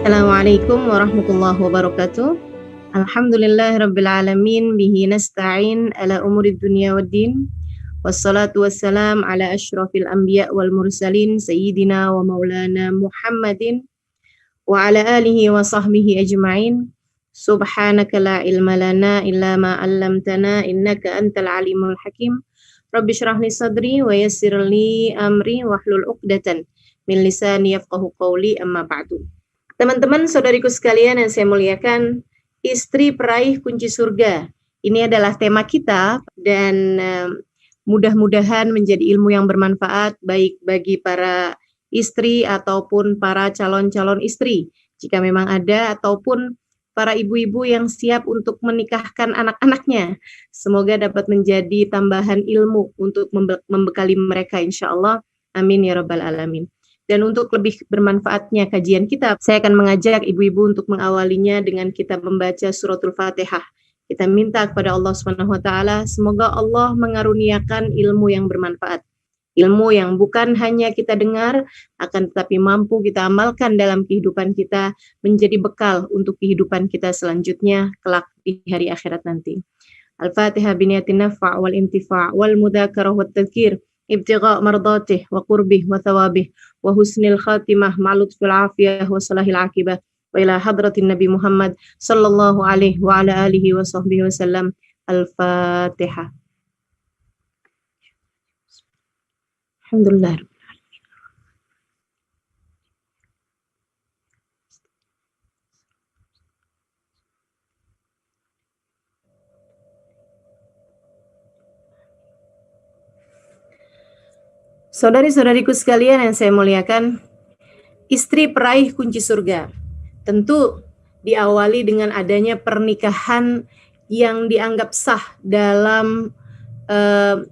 Assalamualaikum warahmatullahi wabarakatuh. Alhamdulillahirabbil alamin bihi nasta'in ala umurid dunya waddin. Wassalatu wassalam ala asyrafil anbiya wal mursalin sayyidina wa maulana Muhammadin wa ala alihi wa sahbihi ajma'in. Subhanaka la ilma lana illa ma 'allamtana innaka antal alimul hakim. Rabbi shrah li sadri wa yassir li amri wahlul 'uqdatan min lisani yafqahu qawli amma ba'du. Teman-teman, saudariku sekalian yang saya muliakan, istri peraih kunci surga. Ini adalah tema kita dan mudah-mudahan menjadi ilmu yang bermanfaat baik bagi para istri ataupun para calon-calon istri. Jika memang ada ataupun para ibu-ibu yang siap untuk menikahkan anak-anaknya. Semoga dapat menjadi tambahan ilmu untuk membekali mereka insya Allah. Amin ya rabbal alamin. Dan untuk lebih bermanfaatnya kajian kita, saya akan mengajak ibu-ibu untuk mengawalinya dengan kita membaca suratul Fatihah. Kita minta kepada Allah Subhanahu wa taala, semoga Allah mengaruniakan ilmu yang bermanfaat. Ilmu yang bukan hanya kita dengar, akan tetapi mampu kita amalkan dalam kehidupan kita, menjadi bekal untuk kehidupan kita selanjutnya, kelak di hari akhirat nanti. Al-Fatihah biniyatin nafa' wal intifa' wal mudzakarah wat tadhkir. Ibtigha' mardatih wa qurbih wa thawabih wa husnil khatimah ma'lutfil afiyah wa salahil akibah wa ila hadratin Nabi Muhammad sallallahu alaihi wa ala alihi wa sahbihi wa sallam. Al-Fatihah. Alhamdulillah. Saudari-saudariku sekalian yang saya muliakan, istri peraih kunci surga. Tentu diawali dengan adanya pernikahan yang dianggap sah dalam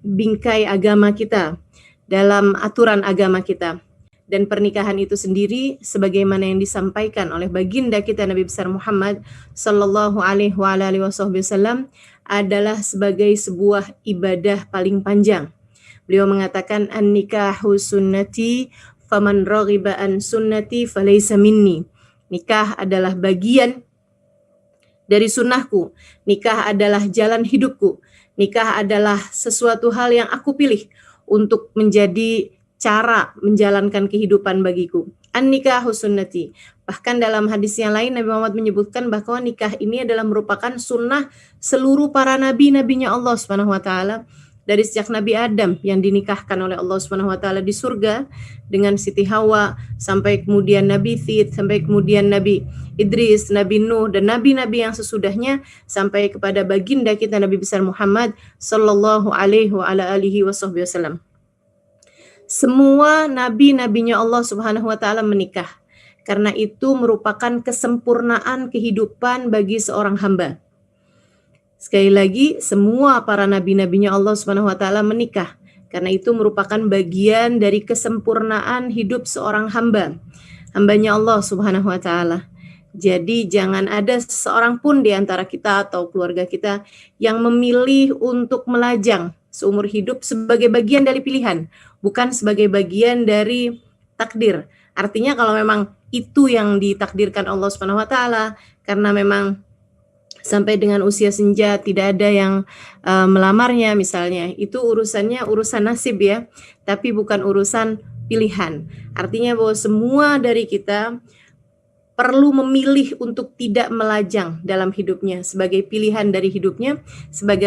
bingkai agama kita, dalam aturan agama kita. Dan pernikahan itu sendiri sebagaimana yang disampaikan oleh baginda kita Nabi besar Muhammad sallallahu alaihi wasallam adalah sebagai sebuah ibadah paling panjang. Beliau mengatakan an-nikahu sunnati faman raghiba an sunnati falaysa minni. Nikah adalah bagian dari sunnahku. Nikah adalah jalan hidupku. Nikah adalah sesuatu hal yang aku pilih untuk menjadi cara menjalankan kehidupan bagiku. An-nikahu sunnati. Bahkan dalam hadis yang lain Nabi Muhammad menyebutkan bahwa nikah ini adalah merupakan sunnah seluruh para nabi-nabinya Allah Subhanahu wa taala. Dari sejak Nabi Adam yang dinikahkan oleh Allah Subhanahu wa taala di surga dengan Siti Hawa, sampai kemudian Nabi Thid, sampai kemudian Nabi Idris, Nabi Nuh, dan nabi-nabi yang sesudahnya, sampai kepada baginda kita Nabi besar Muhammad sallallahu alaihi wa ala alihi wasallam. Semua nabi-nabinya Allah Subhanahu wa taala menikah. Karena itu merupakan kesempurnaan kehidupan bagi seorang hamba. Sekali lagi, semua para nabi-nabinya Allah Subhanahu wa taala menikah. Karena itu merupakan bagian dari kesempurnaan hidup seorang hamba. Hambanya Allah Subhanahu wa taala. Jadi jangan ada seorang pun di antara kita atau keluarga kita yang memilih untuk melajang seumur hidup sebagai bagian dari pilihan, bukan sebagai bagian dari takdir. Artinya kalau memang itu yang ditakdirkan Allah Subhanahu wa taala, karena memang sampai dengan usia senja tidak ada yang melamarnya misalnya, itu urusannya urusan nasib ya, tapi bukan urusan pilihan. Artinya bahwa semua dari kita perlu memilih untuk tidak melajang dalam hidupnya sebagai pilihan dari hidupnya,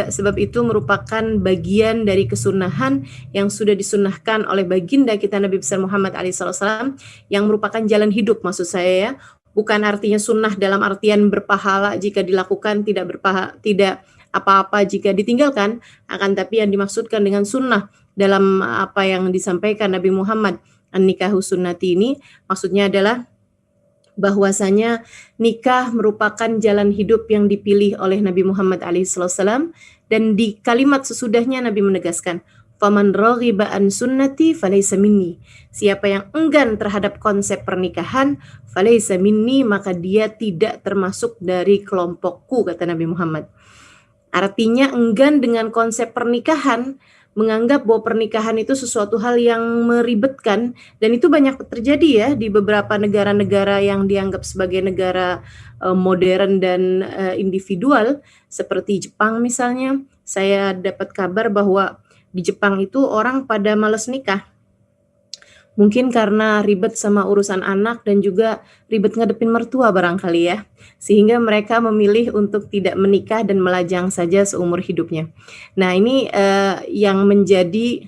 sebab itu merupakan bagian dari kesunahan yang sudah disunnahkan oleh baginda kita Nabi besar Muhammad SAW, yang merupakan jalan hidup maksud saya ya. Bukan artinya sunnah dalam artian berpahala jika dilakukan, tidak apa-apa jika ditinggalkan, akan tapi yang dimaksudkan dengan sunnah dalam apa yang disampaikan Nabi Muhammad an-nikahu sunnati ini, maksudnya adalah bahwasanya nikah merupakan jalan hidup yang dipilih oleh Nabi Muhammad SAW, dan di kalimat sesudahnya Nabi menegaskan, faman raghiba an sunnati falaysa minni. Siapa yang enggan terhadap konsep pernikahan, falaysa minni, maka dia tidak termasuk dari kelompokku, kata Nabi Muhammad. Artinya enggan dengan konsep pernikahan menganggap bahwa pernikahan itu sesuatu hal yang meribetkan, dan itu banyak terjadi ya di beberapa negara-negara yang dianggap sebagai negara modern dan individual seperti Jepang misalnya. Saya dapat kabar bahwa di Jepang itu orang pada males nikah. Mungkin karena ribet sama urusan anak dan juga ribet ngadepin mertua barangkali ya. Sehingga mereka memilih untuk tidak menikah dan melajang saja seumur hidupnya. Nah, ini yang menjadi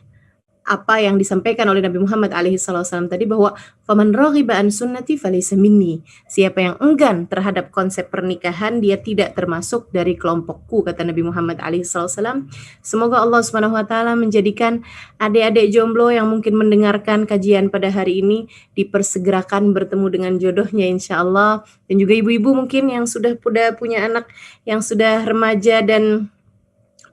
apa yang disampaikan oleh Nabi Muhammad alaihissalam tadi, bahwa faman raghiba an sunnati falaysa minni. Siapa yang enggan terhadap konsep pernikahan, dia tidak termasuk dari kelompokku, kata Nabi Muhammad alaihissalam. Semoga Allah Subhanahu wa taala menjadikan adik-adik jomblo yang mungkin mendengarkan kajian pada hari ini dipersegerakan bertemu dengan jodohnya insyaallah, dan juga ibu-ibu mungkin yang sudah punya anak yang sudah remaja dan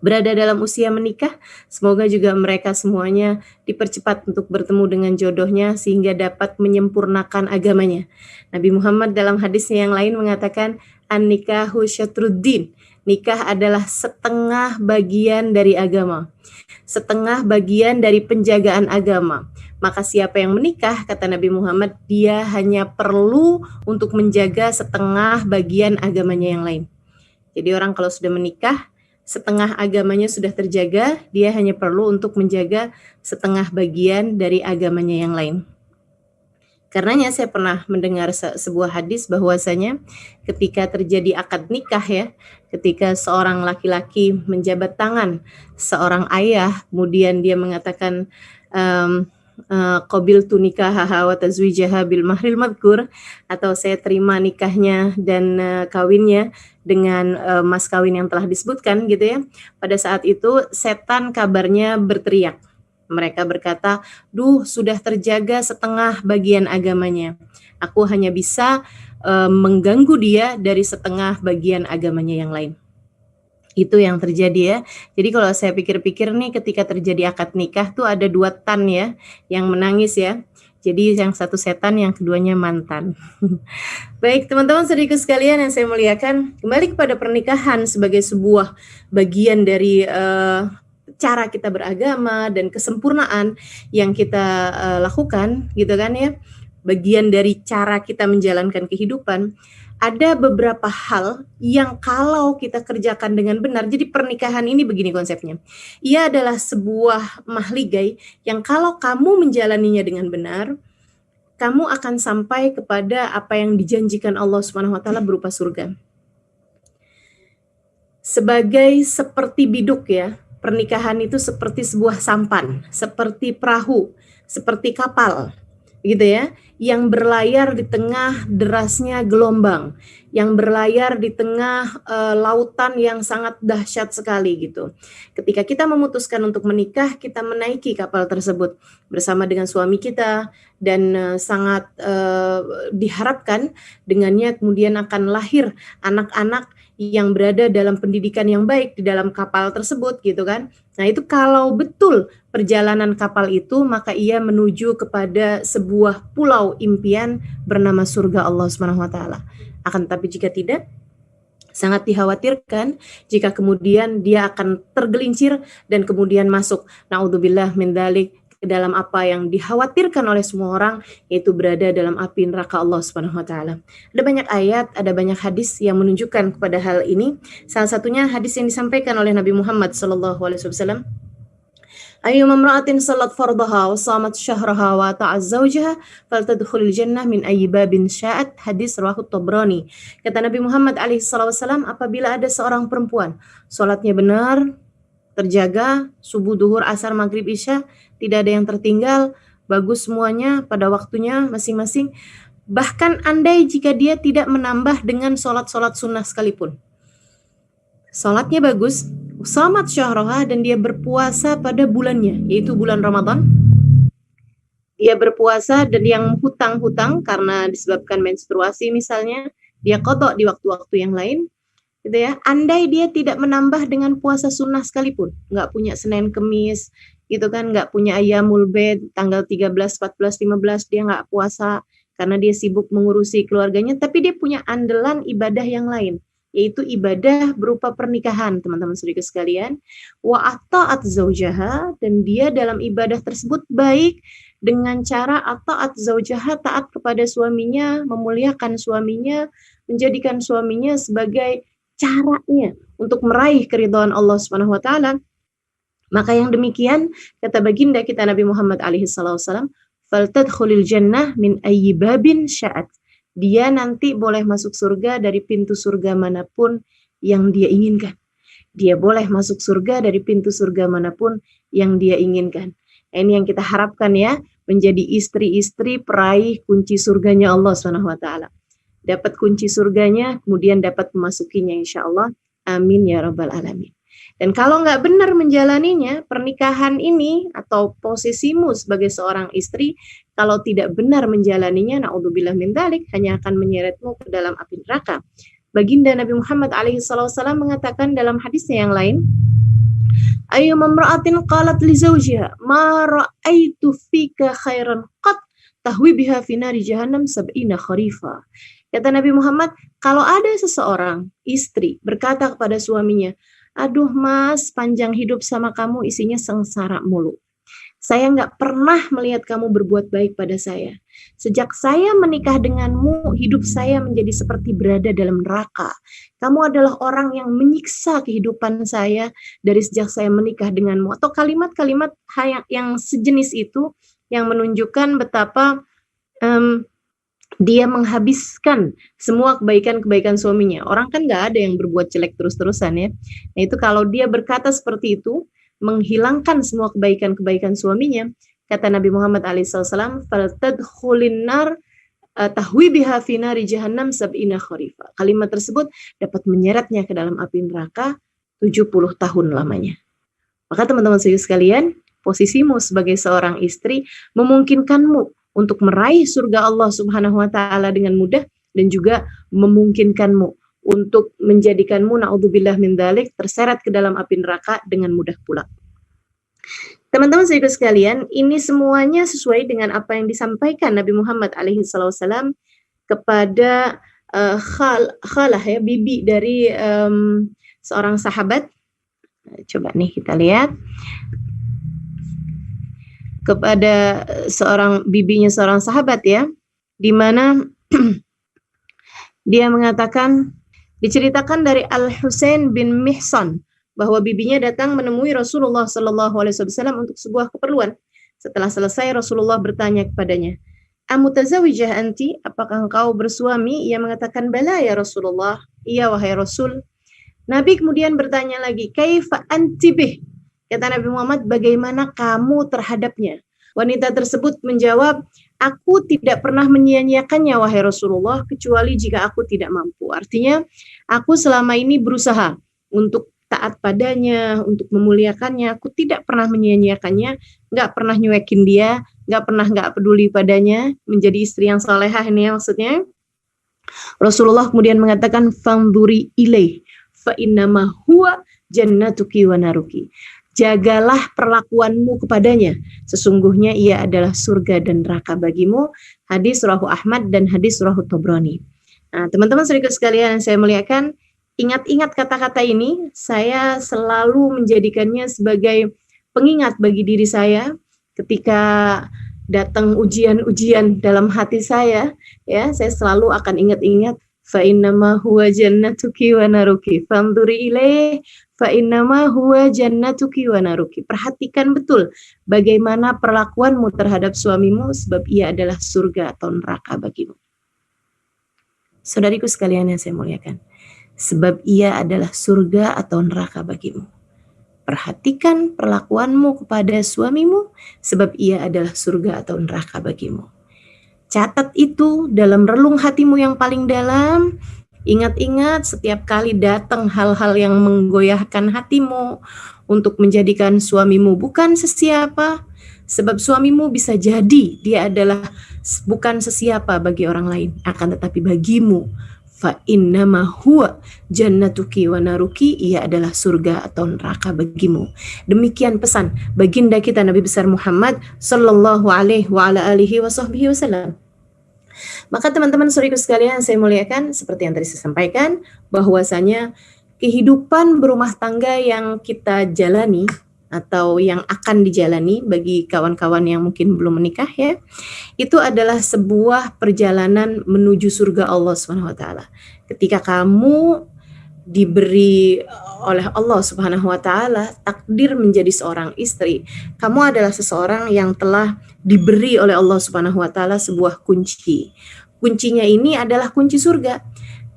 berada dalam usia menikah, semoga juga mereka semuanya dipercepat untuk bertemu dengan jodohnya sehingga dapat menyempurnakan agamanya. Nabi Muhammad dalam hadisnya yang lain mengatakan, an-nikahu syatruddin. Nikah adalah setengah bagian dari agama, setengah bagian dari penjagaan agama. Maka siapa yang menikah, kata Nabi Muhammad, dia hanya perlu untuk menjaga setengah bagian agamanya yang lain. Jadi orang kalau sudah menikah, setengah agamanya sudah terjaga, dia hanya perlu untuk menjaga setengah bagian dari agamanya yang lain. Karenanya saya pernah mendengar sebuah hadis bahwasanya ketika terjadi akad nikah ya, ketika seorang laki-laki menjabat tangan seorang ayah, kemudian dia mengatakan qabiltu nikahaha wa tazwijaha bil mahril madhkur, atau saya terima nikahnya dan kawinnya dengan mas kawin yang telah disebutkan gitu ya. Pada saat itu setan kabarnya berteriak. Mereka berkata, "Duh, sudah terjaga setengah bagian agamanya. Aku hanya bisa mengganggu dia dari setengah bagian agamanya yang lain." Itu yang terjadi ya. Jadi kalau saya pikir-pikir nih, ketika terjadi akad nikah tuh ada 2 tan ya yang menangis ya. Jadi yang satu setan, yang keduanya mantan. Baik teman-teman saudaraku sekalian yang saya muliakan, kembali kepada pernikahan sebagai sebuah bagian dari cara kita beragama dan kesempurnaan yang kita lakukan gitu kan ya. Bagian dari cara kita menjalankan kehidupan. Ada beberapa hal yang kalau kita kerjakan dengan benar, jadi pernikahan ini begini konsepnya. Ia adalah sebuah mahligai yang kalau kamu menjalaninya dengan benar, kamu akan sampai kepada apa yang dijanjikan Allah Subhanahu wa taala berupa surga. Seperti biduk ya, pernikahan itu seperti sebuah sampan, seperti perahu, seperti kapal. Gitu ya, yang berlayar di tengah derasnya gelombang, yang berlayar di tengah lautan yang sangat dahsyat sekali gitu. Ketika kita memutuskan untuk menikah, kita menaiki kapal tersebut bersama dengan suami kita, dan sangat diharapkan dengannya kemudian akan lahir anak-anak yang berada dalam pendidikan yang baik di dalam kapal tersebut gitu kan. Nah itu kalau betul perjalanan kapal itu, maka ia menuju kepada sebuah pulau impian bernama surga Allah Subhanahu wa taala. Akan tetapi jika tidak, sangat dikhawatirkan jika kemudian dia akan tergelincir dan kemudian masuk naudzubillah min dzalik ke dalam apa yang dikhawatirkan oleh semua orang, yaitu berada dalam api neraka Allah Subhanahu wa taala. Ada banyak ayat, ada banyak hadis yang menunjukkan kepada hal ini. Salah satunya hadis yang disampaikan oleh Nabi Muhammad sallallahu alaihi wasallam, ayyuma imra'atin salat fardaha wa shamat syahraha wa ta'az zawjaha faltadkhulul jannah min ayyi babin sya'at. Hadis riwayat Tabrani. Kata Nabi Muhammad alaihi wasallam, apabila ada seorang perempuan salatnya benar, terjaga, subuh, duhur, asar, maghrib, isya, tidak ada yang tertinggal, bagus semuanya pada waktunya masing-masing, bahkan andai jika dia tidak menambah dengan sholat-sholat sunnah sekalipun, sholatnya bagus, shamat syahroha, dan dia berpuasa pada bulannya, yaitu bulan Ramadan, dia berpuasa, dan yang hutang-hutang karena disebabkan menstruasi misalnya, dia qadha di waktu-waktu yang lain, gitu ya. Andai dia tidak menambah dengan puasa sunnah sekalipun, nggak punya Senin Kemis, gitu kan, nggak punya Ayyamul Bid, tanggal 13, 14, 15, dia nggak puasa karena dia sibuk mengurusi keluarganya, tapi dia punya andalan ibadah yang lain. yaitu ibadah berupa pernikahan, teman-teman saudara sekalian. Wa ata'at zaujaha, dan dia dalam ibadah tersebut baik dengan cara ata'at zaujaha, taat kepada suaminya, memuliakan suaminya, menjadikan suaminya sebagai caranya untuk meraih keridhaan Allah Subhanahu wa taala. Maka yang demikian, kata baginda kita Nabi Muhammad alaihi wasallam, faltadkhulil jannah min ayyi babin sya'at. Dia nanti boleh masuk surga dari pintu surga manapun yang dia inginkan. Dia boleh masuk surga dari pintu surga manapun yang dia inginkan. Ini yang kita harapkan ya, menjadi istri-istri peraih kunci surganya Allah Subhanahu wa taala. Dapat kunci surganya, kemudian dapat memasukinya insyaallah. Amin ya rabbal alamin. Dan kalau nggak benar menjalaninya, pernikahan ini atau posisimu sebagai seorang istri, kalau tidak benar menjalaninya, na'udzubillah min dzalik, hanya akan menyeretmu ke dalam api neraka. Baginda Nabi Muhammad alaihi wasallam mengatakan dalam hadisnya yang lain, ayu mamra'atin qalat li zawjiha ma ra'aitu fika khairan qat tahwi biha fi nari jahannam sab'ina kharifa. Kata Nabi Muhammad, kalau ada seseorang istri berkata kepada suaminya, aduh mas, panjang hidup sama kamu isinya sengsara mulu. Saya nggak pernah melihat kamu berbuat baik pada saya. Sejak saya menikah denganmu, hidup saya menjadi seperti berada dalam neraka. Kamu adalah orang yang menyiksa kehidupan saya dari sejak saya menikah denganmu. Atau kalimat-kalimat yang sejenis itu yang menunjukkan betapa dia menghabiskan semua kebaikan-kebaikan suaminya. Orang kan nggak ada yang berbuat jelek terus-terusan ya. Nah itu kalau dia berkata seperti itu, menghilangkan semua kebaikan-kebaikan suaminya, kata Nabi Muhammad SAW, faltadkhulin nar tahwi biha fi nari jahannam sab'ina kharifa. Kalimat tersebut dapat menyeretnya ke dalam api neraka 70 tahun lamanya. Maka teman-teman sekalian, posisimu sebagai seorang istri memungkinkanmu untuk meraih surga Allah Subhanahu wa taala dengan mudah, dan juga memungkinkanmu untuk menjadikanmu naudzubillah min dzalik terseret ke dalam api neraka dengan mudah pula. Teman-teman sekalian, ini semuanya sesuai dengan apa yang disampaikan Nabi Muhammad alaihi wasallam kepada khalah ya, bibi dari seorang sahabat. Coba nih kita lihat. Kepada seorang bibinya seorang sahabat ya, di mana dia mengatakan, diceritakan dari Al-Husain bin Mihsan bahwa bibinya datang menemui Rasulullah sallallahu alaihi wasallam untuk sebuah keperluan. Setelah selesai, Rasulullah bertanya kepadanya, "Amutazawijah anti? Apakah engkau bersuami?" Ia mengatakan, "Bala ya Rasulullah." "Iya wahai Rasul." Nabi kemudian bertanya lagi, "Kaifa anti bih?" Kata Nabi Muhammad, bagaimana kamu terhadapnya? Wanita tersebut menjawab, aku tidak pernah menyia-nyiakannya wahai Rasulullah, kecuali jika aku tidak mampu. Artinya, aku selama ini berusaha untuk taat padanya, untuk memuliakannya. Aku tidak pernah menyia-nyiakannya, nggak pernah nyuekin dia, nggak peduli padanya, menjadi istri yang salehah ini ya maksudnya. Rasulullah kemudian mengatakan, fangduri ilaih, fa innama huwa jannatuki wa naruki. Jagalah perlakuanmu kepadanya, sesungguhnya ia adalah surga dan neraka bagimu. Hadis rawahu Ahmad dan hadis rawahu Tabrani. Nah, teman-teman saudara sekalian yang saya muliakan, ingat-ingat kata-kata ini, saya selalu menjadikannya sebagai pengingat bagi diri saya ketika datang ujian-ujian dalam hati saya, ya, saya selalu akan ingat-ingat fa innama huwa jannatuki wa naruki fanduri ilaih fa innama huwa jannatuki wa naruki. Perhatikan betul bagaimana perlakuanmu terhadap suamimu, sebab ia adalah surga atau neraka bagimu. Saudariku sekalian yang saya muliakan, sebab ia adalah surga atau neraka bagimu. Perhatikan perlakuanmu kepada suamimu, sebab ia adalah surga atau neraka bagimu. Catat itu dalam relung hatimu yang paling dalam. Ingat-ingat setiap kali datang hal-hal yang menggoyahkan hatimu untuk menjadikan suamimu bukan sesiapa. Sebab suamimu bisa jadi dia adalah bukan sesiapa bagi orang lain, akan tetapi bagimu fa innama huwa jannatuki wa naruki, ia adalah surga atau neraka bagimu. Demikian pesan baginda kita Nabi besar Muhammad sallallahu alaihi wa ala alihi wasallam. Maka teman-teman saudaraku sekalian saya muliakan, seperti yang tadi saya sampaikan, bahwasanya kehidupan berumah tangga yang kita jalani atau yang akan dijalani bagi kawan-kawan yang mungkin belum menikah ya, itu adalah sebuah perjalanan menuju surga Allah Subhanahu wa taala. Ketika kamu diberi oleh Allah Subhanahu wa taala takdir menjadi seorang istri, kamu adalah seseorang yang telah diberi oleh Allah Subhanahu wa taala sebuah kunci. Kuncinya ini adalah kunci surga.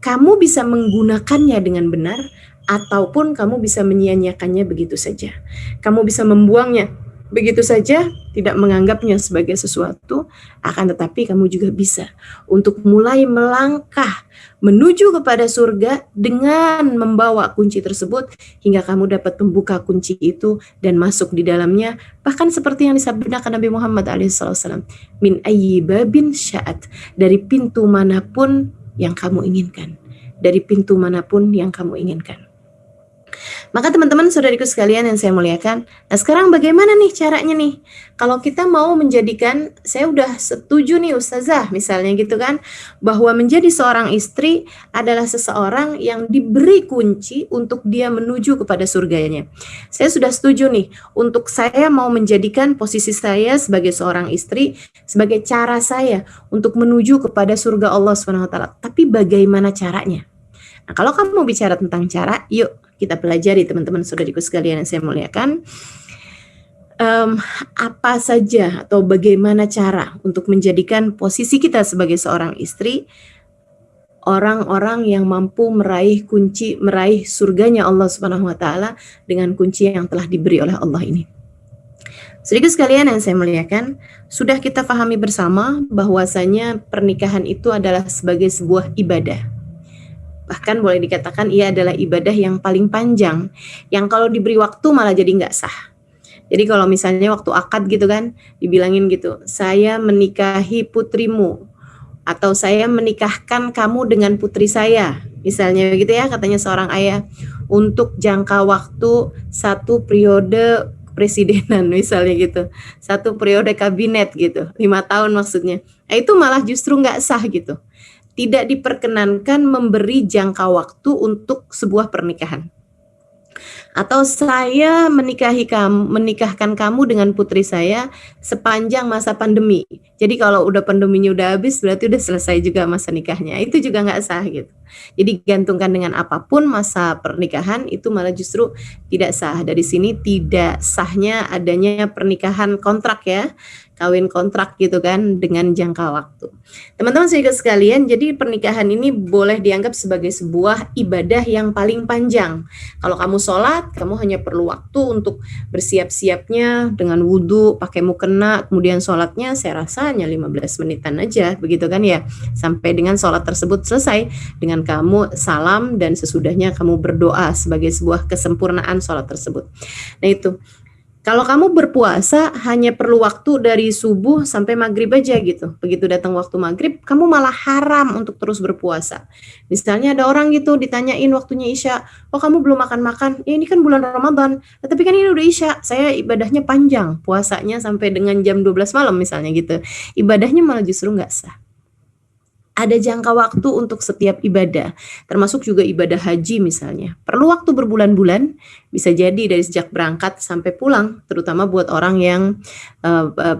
Kamu bisa menggunakannya dengan benar ataupun kamu bisa menyia-nyiakannya begitu saja. Kamu bisa membuangnya begitu saja, tidak menganggapnya sebagai sesuatu, akan tetapi kamu juga bisa untuk mulai melangkah menuju kepada surga dengan membawa kunci tersebut hingga kamu dapat membuka kunci itu dan masuk di dalamnya, bahkan seperti yang disabdakan Nabi Muhammad SAW, min ayyi babin sya'at, dari pintu manapun yang kamu inginkan, dari pintu manapun yang kamu inginkan. Maka teman-teman saudariku sekalian yang saya muliakan, nah sekarang bagaimana nih caranya nih? Kalau kita mau menjadikan, saya udah setuju nih Ustazah misalnya gitu kan, bahwa menjadi seorang istri adalah seseorang yang diberi kunci untuk dia menuju kepada surganya. Saya sudah setuju nih, untuk saya mau menjadikan posisi saya sebagai seorang istri, sebagai cara saya untuk menuju kepada surga Allah SWT. Tapi bagaimana caranya? Nah kalau kamu bicara tentang cara, yuk kita pelajari teman-teman saudariku sekalian yang saya muliakan. Apa saja atau bagaimana cara untuk menjadikan posisi kita sebagai seorang istri orang-orang yang mampu meraih kunci, meraih surganya Allah Subhanahu wa taala dengan kunci yang telah diberi oleh Allah ini. Saudariku sekalian yang saya muliakan, sudah kita pahami bersama bahwasanya pernikahan itu adalah sebagai sebuah ibadah. Bahkan boleh dikatakan ia adalah ibadah yang paling panjang, yang kalau diberi waktu malah jadi nggak sah. Jadi kalau misalnya waktu akad gitu kan, dibilangin gitu, saya menikahi putrimu, atau saya menikahkan kamu dengan putri saya, misalnya begitu ya, katanya seorang ayah, untuk jangka waktu 1 periode presidenan misalnya gitu, 1 periode kabinet gitu, 5 tahun maksudnya. Nah, itu malah justru nggak sah gitu. Tidak diperkenankan memberi jangka waktu untuk sebuah pernikahan. Atau saya menikahkan kamu dengan putri saya sepanjang masa pandemi. Jadi kalau udah pandeminya udah habis berarti udah selesai juga masa nikahnya. Itu juga nggak sah gitu. Jadi gantungkan dengan apapun masa pernikahan itu malah justru tidak sah. Dari sini tidak sahnya adanya pernikahan kontrak ya. Kawin kontrak gitu kan dengan jangka waktu. Teman-teman sekalian, jadi pernikahan ini boleh dianggap sebagai sebuah ibadah yang paling panjang. Kalau kamu sholat, kamu hanya perlu waktu untuk bersiap-siapnya dengan wudhu, pakai mukena, kemudian sholatnya saya rasa hanya 15 menitan aja, begitu kan ya. Sampai dengan sholat tersebut selesai, dengan kamu salam dan sesudahnya kamu berdoa sebagai sebuah kesempurnaan sholat tersebut. Nah itu. Kalau kamu berpuasa hanya perlu waktu dari subuh sampai maghrib aja gitu. Begitu datang waktu maghrib, kamu malah haram untuk terus berpuasa. Misalnya ada orang gitu ditanyain waktunya Isya, oh kamu belum makan-makan, ya ini kan bulan Ramadan, tapi kan ini udah Isya, saya ibadahnya panjang, puasanya sampai dengan jam 12 malam misalnya gitu. Ibadahnya malah justru nggak sah. Ada jangka waktu untuk setiap ibadah, termasuk juga ibadah haji misalnya. Perlu waktu berbulan-bulan, bisa jadi dari sejak berangkat sampai pulang, terutama buat orang yang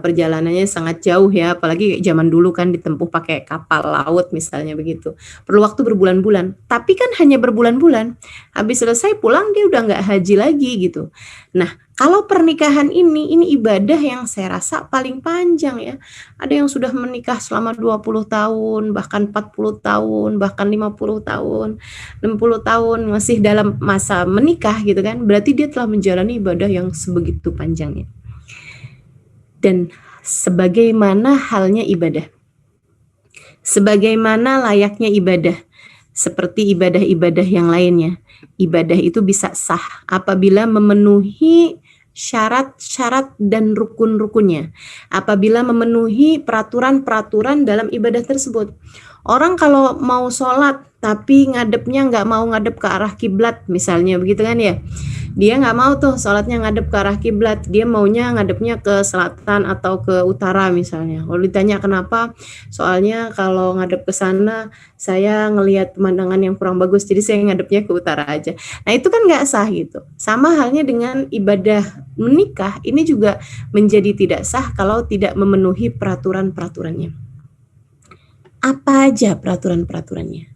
perjalanannya sangat jauh ya, apalagi zaman dulu kan ditempuh pakai kapal laut misalnya begitu. Perlu waktu berbulan-bulan, tapi kan hanya berbulan-bulan. Habis selesai pulang dia udah nggak haji lagi gitu. Nah, kalau pernikahan ini ibadah yang saya rasa paling panjang ya. Ada yang sudah menikah selama 20 tahun, bahkan 40 tahun, bahkan 50 tahun, 60 tahun masih dalam masa menikah gitu kan. Berarti dia telah menjalani ibadah yang sebegitu panjangnya. Dan sebagaimana halnya ibadah. Sebagaimana layaknya ibadah. Seperti ibadah-ibadah yang lainnya. Ibadah itu bisa sah apabila memenuhi syarat-syarat dan rukun-rukunnya. Apabila memenuhi peraturan-peraturan dalam ibadah tersebut. Orang kalau mau sholat tapi ngadepnya nggak mau ngadep ke arah kiblat misalnya, begitu kan ya. Dia nggak mau tuh sholatnya ngadep ke arah kiblat, dia maunya ngadepnya ke selatan atau ke utara misalnya. Kalau ditanya kenapa, soalnya kalau ngadep ke sana saya ngelihat pemandangan yang kurang bagus, jadi saya ngadepnya ke utara aja. Nah itu kan nggak sah gitu. Sama halnya dengan ibadah menikah, ini juga menjadi tidak sah kalau tidak memenuhi peraturan-peraturannya. Apa aja peraturan-peraturannya?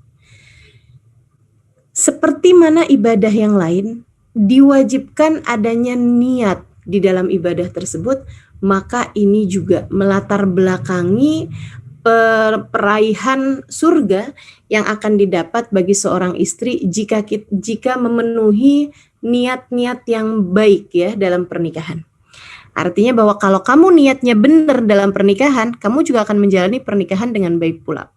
Seperti mana ibadah yang lain, diwajibkan adanya niat di dalam ibadah tersebut, maka ini juga melatar belakangi peraihan surga yang akan didapat bagi seorang istri jika memenuhi niat-niat yang baik ya dalam pernikahan. Artinya bahwa kalau kamu niatnya benar dalam pernikahan, kamu juga akan menjalani pernikahan dengan baik pula.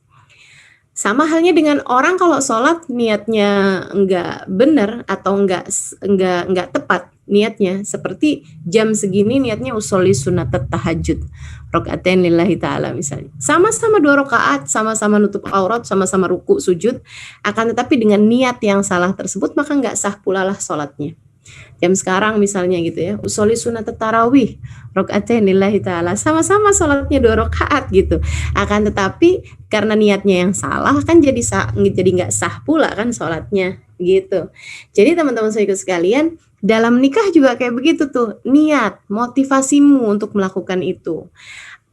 Sama halnya dengan orang kalau sholat niatnya enggak benar atau enggak tepat niatnya, seperti jam segini niatnya usolli sunat tahajud rokaatain lillahi ta'ala misalnya. Sama-sama 2 rakaat, sama-sama nutup aurat, sama-sama ruku sujud, akan tetapi dengan niat yang salah tersebut maka enggak sah pula lah sholatnya. Jam sekarang misalnya gitu ya, usolli sunat tarawih rokaatain lillahi ta'ala, sama-sama sholatnya 2 rakaat gitu. Akan tetapi karena niatnya yang salah kan jadi nggak sah pula kan sholatnya gitu. Jadi teman-teman saudaraku sekalian, dalam nikah juga kayak begitu tuh, niat, motivasimu untuk melakukan itu,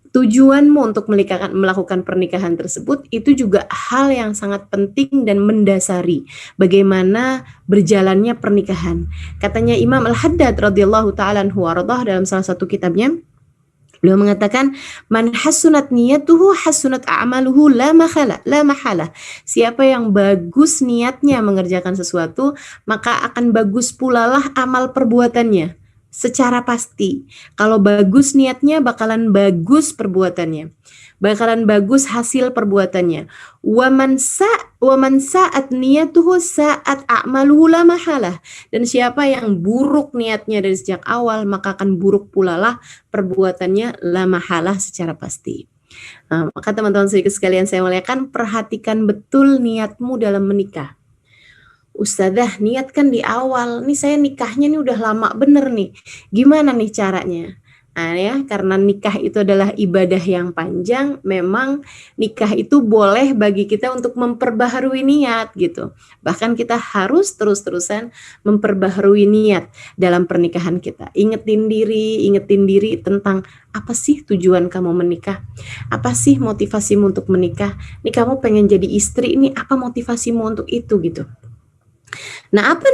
tujuanmu untuk melakukan pernikahan tersebut, itu juga hal yang sangat penting dan mendasari bagaimana berjalannya pernikahan. Katanya Imam Al-Haddad radhiyallahu ta'ala anhu warḍah dalam salah satu kitabnya, beliau mengatakan, man hasunat niyatuhu hasunat a'maluhu la mahala. Siapa yang bagus niatnya mengerjakan sesuatu, maka akan bagus pula lah amal perbuatannya. Secara pasti, kalau bagus niatnya bakalan bagus perbuatannya, bakalan bagus hasil perbuatannya. Waman sa'at niyatuhu sa'at a'maluhu la mahalah. Dan siapa yang buruk niatnya dari sejak awal, maka akan buruk pula lah perbuatannya la mahalah secara pasti. Maka teman-teman sekalian saya muliakan, perhatikan betul niatmu dalam menikah. Ustadzah, niatkan di awal, nih saya nikahnya nih udah lama bener nih, gimana nih caranya? Nah ya, karena nikah itu adalah ibadah yang panjang, memang nikah itu boleh bagi kita untuk memperbaharui niat gitu. Bahkan kita harus terus-terusan memperbaharui niat dalam pernikahan kita. Ingetin diri tentang apa sih tujuan kamu menikah? Apa sih motivasimu untuk menikah? Nih kamu pengen jadi istri, ini apa motivasimu untuk itu gitu. Nah, apa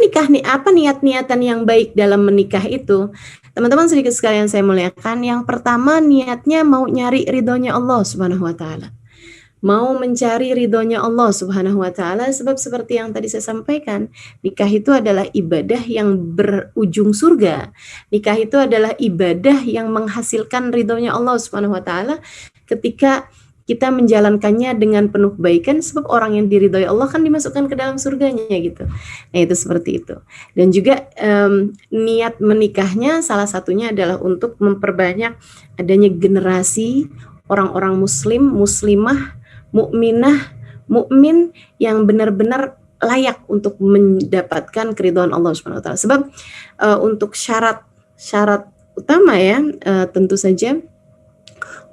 niat-niatan yang baik dalam menikah itu? Teman-teman sedikit sekalian saya muliakan, yang pertama niatnya mau nyari ridhonya Allah Subhanahu wa taala. Mau mencari ridhonya Allah Subhanahu wa taala, sebab seperti yang tadi saya sampaikan, nikah itu adalah ibadah yang berujung surga. Nikah itu adalah ibadah yang menghasilkan ridhonya Allah Subhanahu wa taala ketika kita menjalankannya dengan penuh kebaikan, sebab orang yang diridhoi Allah kan dimasukkan ke dalam surganya gitu. Nah itu seperti itu. Dan juga niat menikahnya salah satunya adalah untuk memperbanyak adanya generasi orang-orang muslim, muslimah, mukminah, mukmin yang benar-benar layak untuk mendapatkan keridhaan Allah Subhanahu wa taala. Sebab untuk syarat utama ya, tentu saja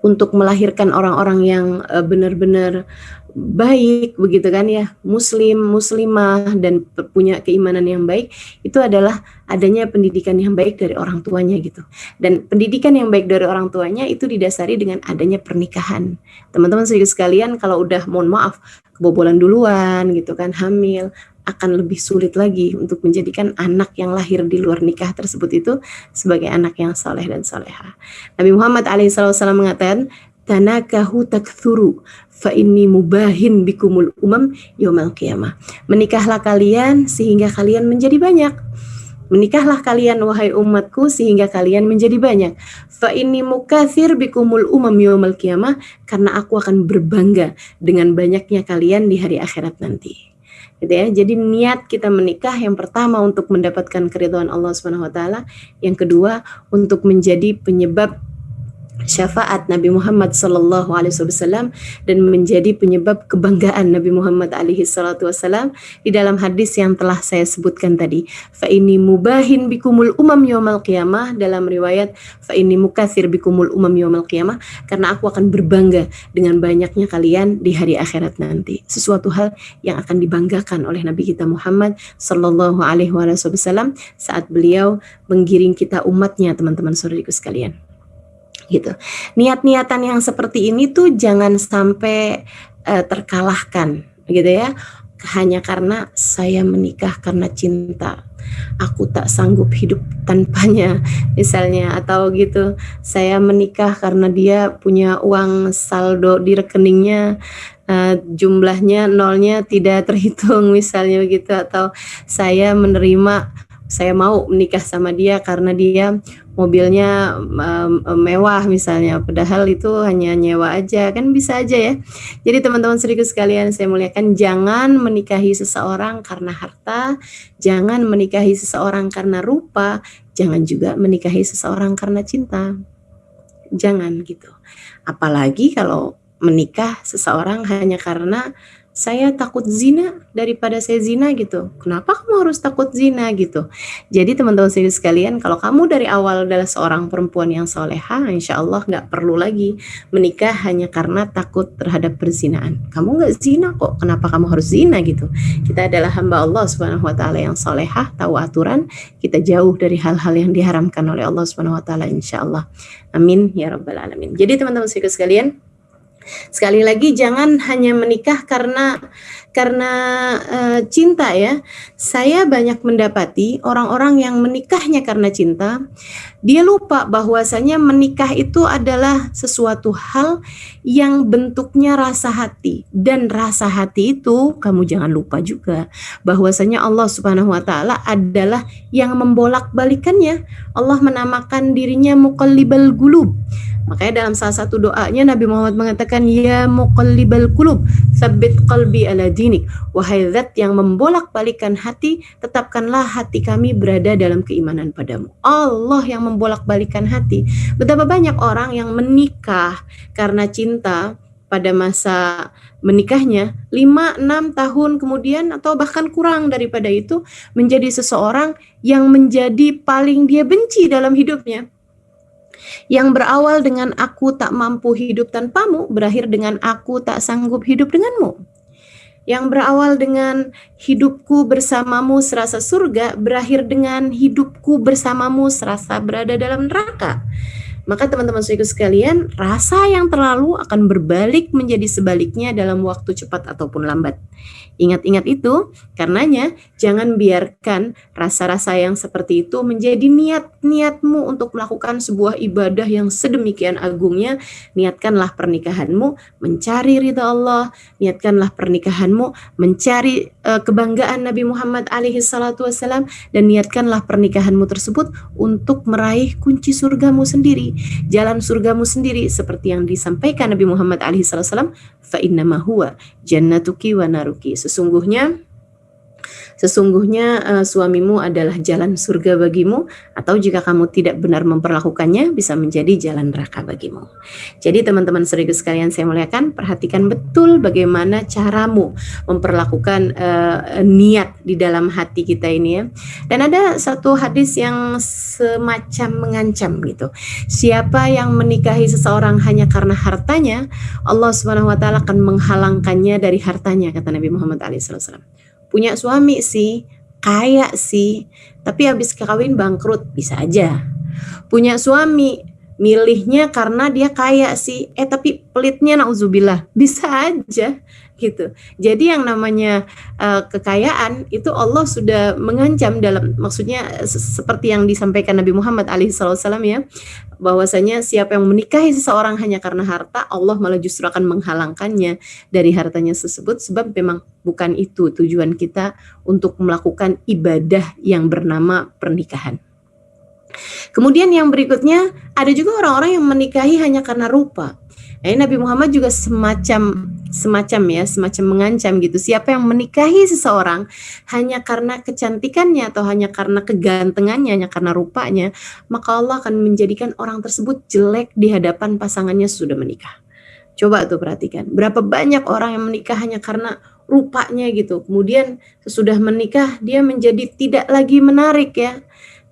untuk melahirkan orang-orang yang benar-benar baik begitu kan ya, muslim, muslimah dan punya keimanan yang baik, itu adalah adanya pendidikan yang baik dari orang tuanya gitu. Dan pendidikan yang baik dari orang tuanya itu didasari dengan adanya pernikahan. Teman-teman sekalian, kalau udah mohon maaf kebobolan duluan gitu kan, hamil, akan lebih sulit lagi untuk menjadikan anak yang lahir di luar nikah tersebut itu sebagai anak yang saleh dan salehah. Nabi Muhammad alaihissalam mengatakan, tanakahu takthuru fa inni mubahin bikumul umam yaumal qiyamah. Menikahlah kalian sehingga kalian menjadi banyak. Menikahlah kalian wahai umatku sehingga kalian menjadi banyak. Fa inni mukatsir bikumul umam yaumal qiyamah, karena aku akan berbangga dengan banyaknya kalian di hari akhirat nanti. Gitu ya. Jadi niat kita menikah yang pertama untuk mendapatkan keridhaan Allah Subhanahu wa taala, yang kedua untuk menjadi penyebab syafaat Nabi Muhammad sallallahu alaihi wasallam dan menjadi penyebab kebanggaan Nabi Muhammad alaihi salatu wasallam di dalam hadis yang telah saya sebutkan tadi. Fa inni mubahin bikumul umam yaumal qiyamah, dalam riwayat fa inni mukatsir bikumul umam yaumal qiyamah, karena aku akan berbangga dengan banyaknya kalian di hari akhirat nanti. Sesuatu hal yang akan dibanggakan oleh Nabi kita Muhammad sallallahu alaihi wasallam saat beliau menggiring kita umatnya, teman-teman saudariku sekalian. Gitu. Niat-niatan yang seperti ini tuh jangan sampai terkalahkan, gitu ya. Hanya karena saya menikah karena cinta, aku tak sanggup hidup tanpanya, misalnya, atau gitu. Saya menikah karena dia punya uang saldo di rekeningnya, jumlahnya nolnya tidak terhitung, misalnya begitu. Atau saya mau menikah sama dia karena dia mobilnya mewah misalnya, padahal itu hanya nyewa aja, kan bisa aja ya. Jadi teman-teman saudaraku sekalian saya muliakan, jangan menikahi seseorang karena harta, jangan menikahi seseorang karena rupa, jangan juga menikahi seseorang karena cinta. Jangan gitu. Apalagi kalau menikah seseorang hanya karena saya takut zina daripada saya zina gitu. Kenapa kamu harus takut zina gitu? Jadi teman-teman sekalian, kalau kamu dari awal adalah seorang perempuan yang soleha, insya Allah nggak perlu lagi menikah hanya karena takut terhadap perzinaan. Kamu nggak zina kok, kenapa kamu harus zina gitu? Kita adalah hamba Allah Subhanahu Wa Taala yang solehah, tahu aturan, kita jauh dari hal-hal yang diharamkan oleh Allah Subhanahu Wa Taala, insya Allah. Amin ya rabbal alamin. Jadi teman-teman sekalian, sekali lagi jangan hanya menikah karena cinta ya. Saya banyak mendapati orang-orang yang menikahnya karena cinta, dia lupa bahwasanya menikah itu adalah sesuatu hal yang bentuknya rasa hati, dan rasa hati itu kamu jangan lupa juga bahwasanya Allah Subhanahu Wa Taala adalah yang membolak-balikannya. Allah menamakan dirinya Muqallibal Qulub. Makanya dalam salah satu doanya Nabi Muhammad mengatakan, ya muqallibal qulub, tsabbit qalbi ala dinik. Wahai zat yang membolak-balikan hati, tetapkanlah hati kami berada dalam keimanan padamu. Allah yang membolak-balikan hati. Betapa banyak orang yang menikah karena cinta, pada masa menikahnya 5-6 tahun kemudian atau bahkan kurang daripada itu menjadi seseorang yang menjadi paling dia benci dalam hidupnya. Yang berawal dengan aku tak mampu hidup tanpamu, berakhir dengan aku tak sanggup hidup denganmu. Yang berawal dengan hidupku bersamamu serasa surga, berakhir dengan hidupku bersamamu serasa berada dalam neraka. Maka teman-teman saudaraku sekalian, rasa yang terlalu akan berbalik menjadi sebaliknya dalam waktu cepat ataupun lambat. Ingat-ingat itu, karenanya jangan biarkan rasa-rasa yang seperti itu menjadi niat-niatmu untuk melakukan sebuah ibadah yang sedemikian agungnya. Niatkanlah pernikahanmu mencari ridha Allah, niatkanlah pernikahanmu mencari kebanggaan Nabi Muhammad alaihi salatu wasallam, dan niatkanlah pernikahanmu tersebut untuk meraih kunci surgamu sendiri, jalan surgamu sendiri, seperti yang disampaikan Nabi Muhammad alaihi salatu wasallam, fa innama huwa jannatuki wa naruki. Sesungguhnya suamimu adalah jalan surga bagimu, atau jika kamu tidak benar memperlakukannya bisa menjadi jalan neraka bagimu. Jadi teman-teman saudaraku sekalian saya muliakan, perhatikan betul bagaimana caramu memperlakukan niat di dalam hati kita ini ya. Dan ada satu hadis yang semacam mengancam gitu. Siapa yang menikahi seseorang hanya karena hartanya, Allah Subhanahu Wa Taala akan menghalangkannya dari hartanya, kata Nabi Muhammad SAW. Punya suami sih, kaya sih, tapi habis kawin bangkrut, bisa aja. Punya suami, milihnya karena dia kaya sih, tapi pelitnya nauzubillah, bisa aja gitu. Jadi yang namanya kekayaan itu Allah sudah mengancam, dalam maksudnya seperti yang disampaikan Nabi Muhammad alaihissalam ya, bahwasanya siapa yang menikahi seseorang hanya karena harta, Allah malah justru akan menghalangkannya dari hartanya tersebut, sebab memang bukan itu tujuan kita untuk melakukan ibadah yang bernama pernikahan. Kemudian yang berikutnya, ada juga orang-orang yang menikahi hanya karena rupa. Nabi Muhammad juga semacam mengancam gitu. Siapa yang menikahi seseorang hanya karena kecantikannya atau hanya karena kegantengannya, hanya karena rupanya, maka Allah akan menjadikan orang tersebut jelek di hadapan pasangannya sudah menikah. Coba tuh perhatikan, berapa banyak orang yang menikah hanya karena rupanya gitu. Kemudian sesudah menikah dia menjadi tidak lagi menarik ya.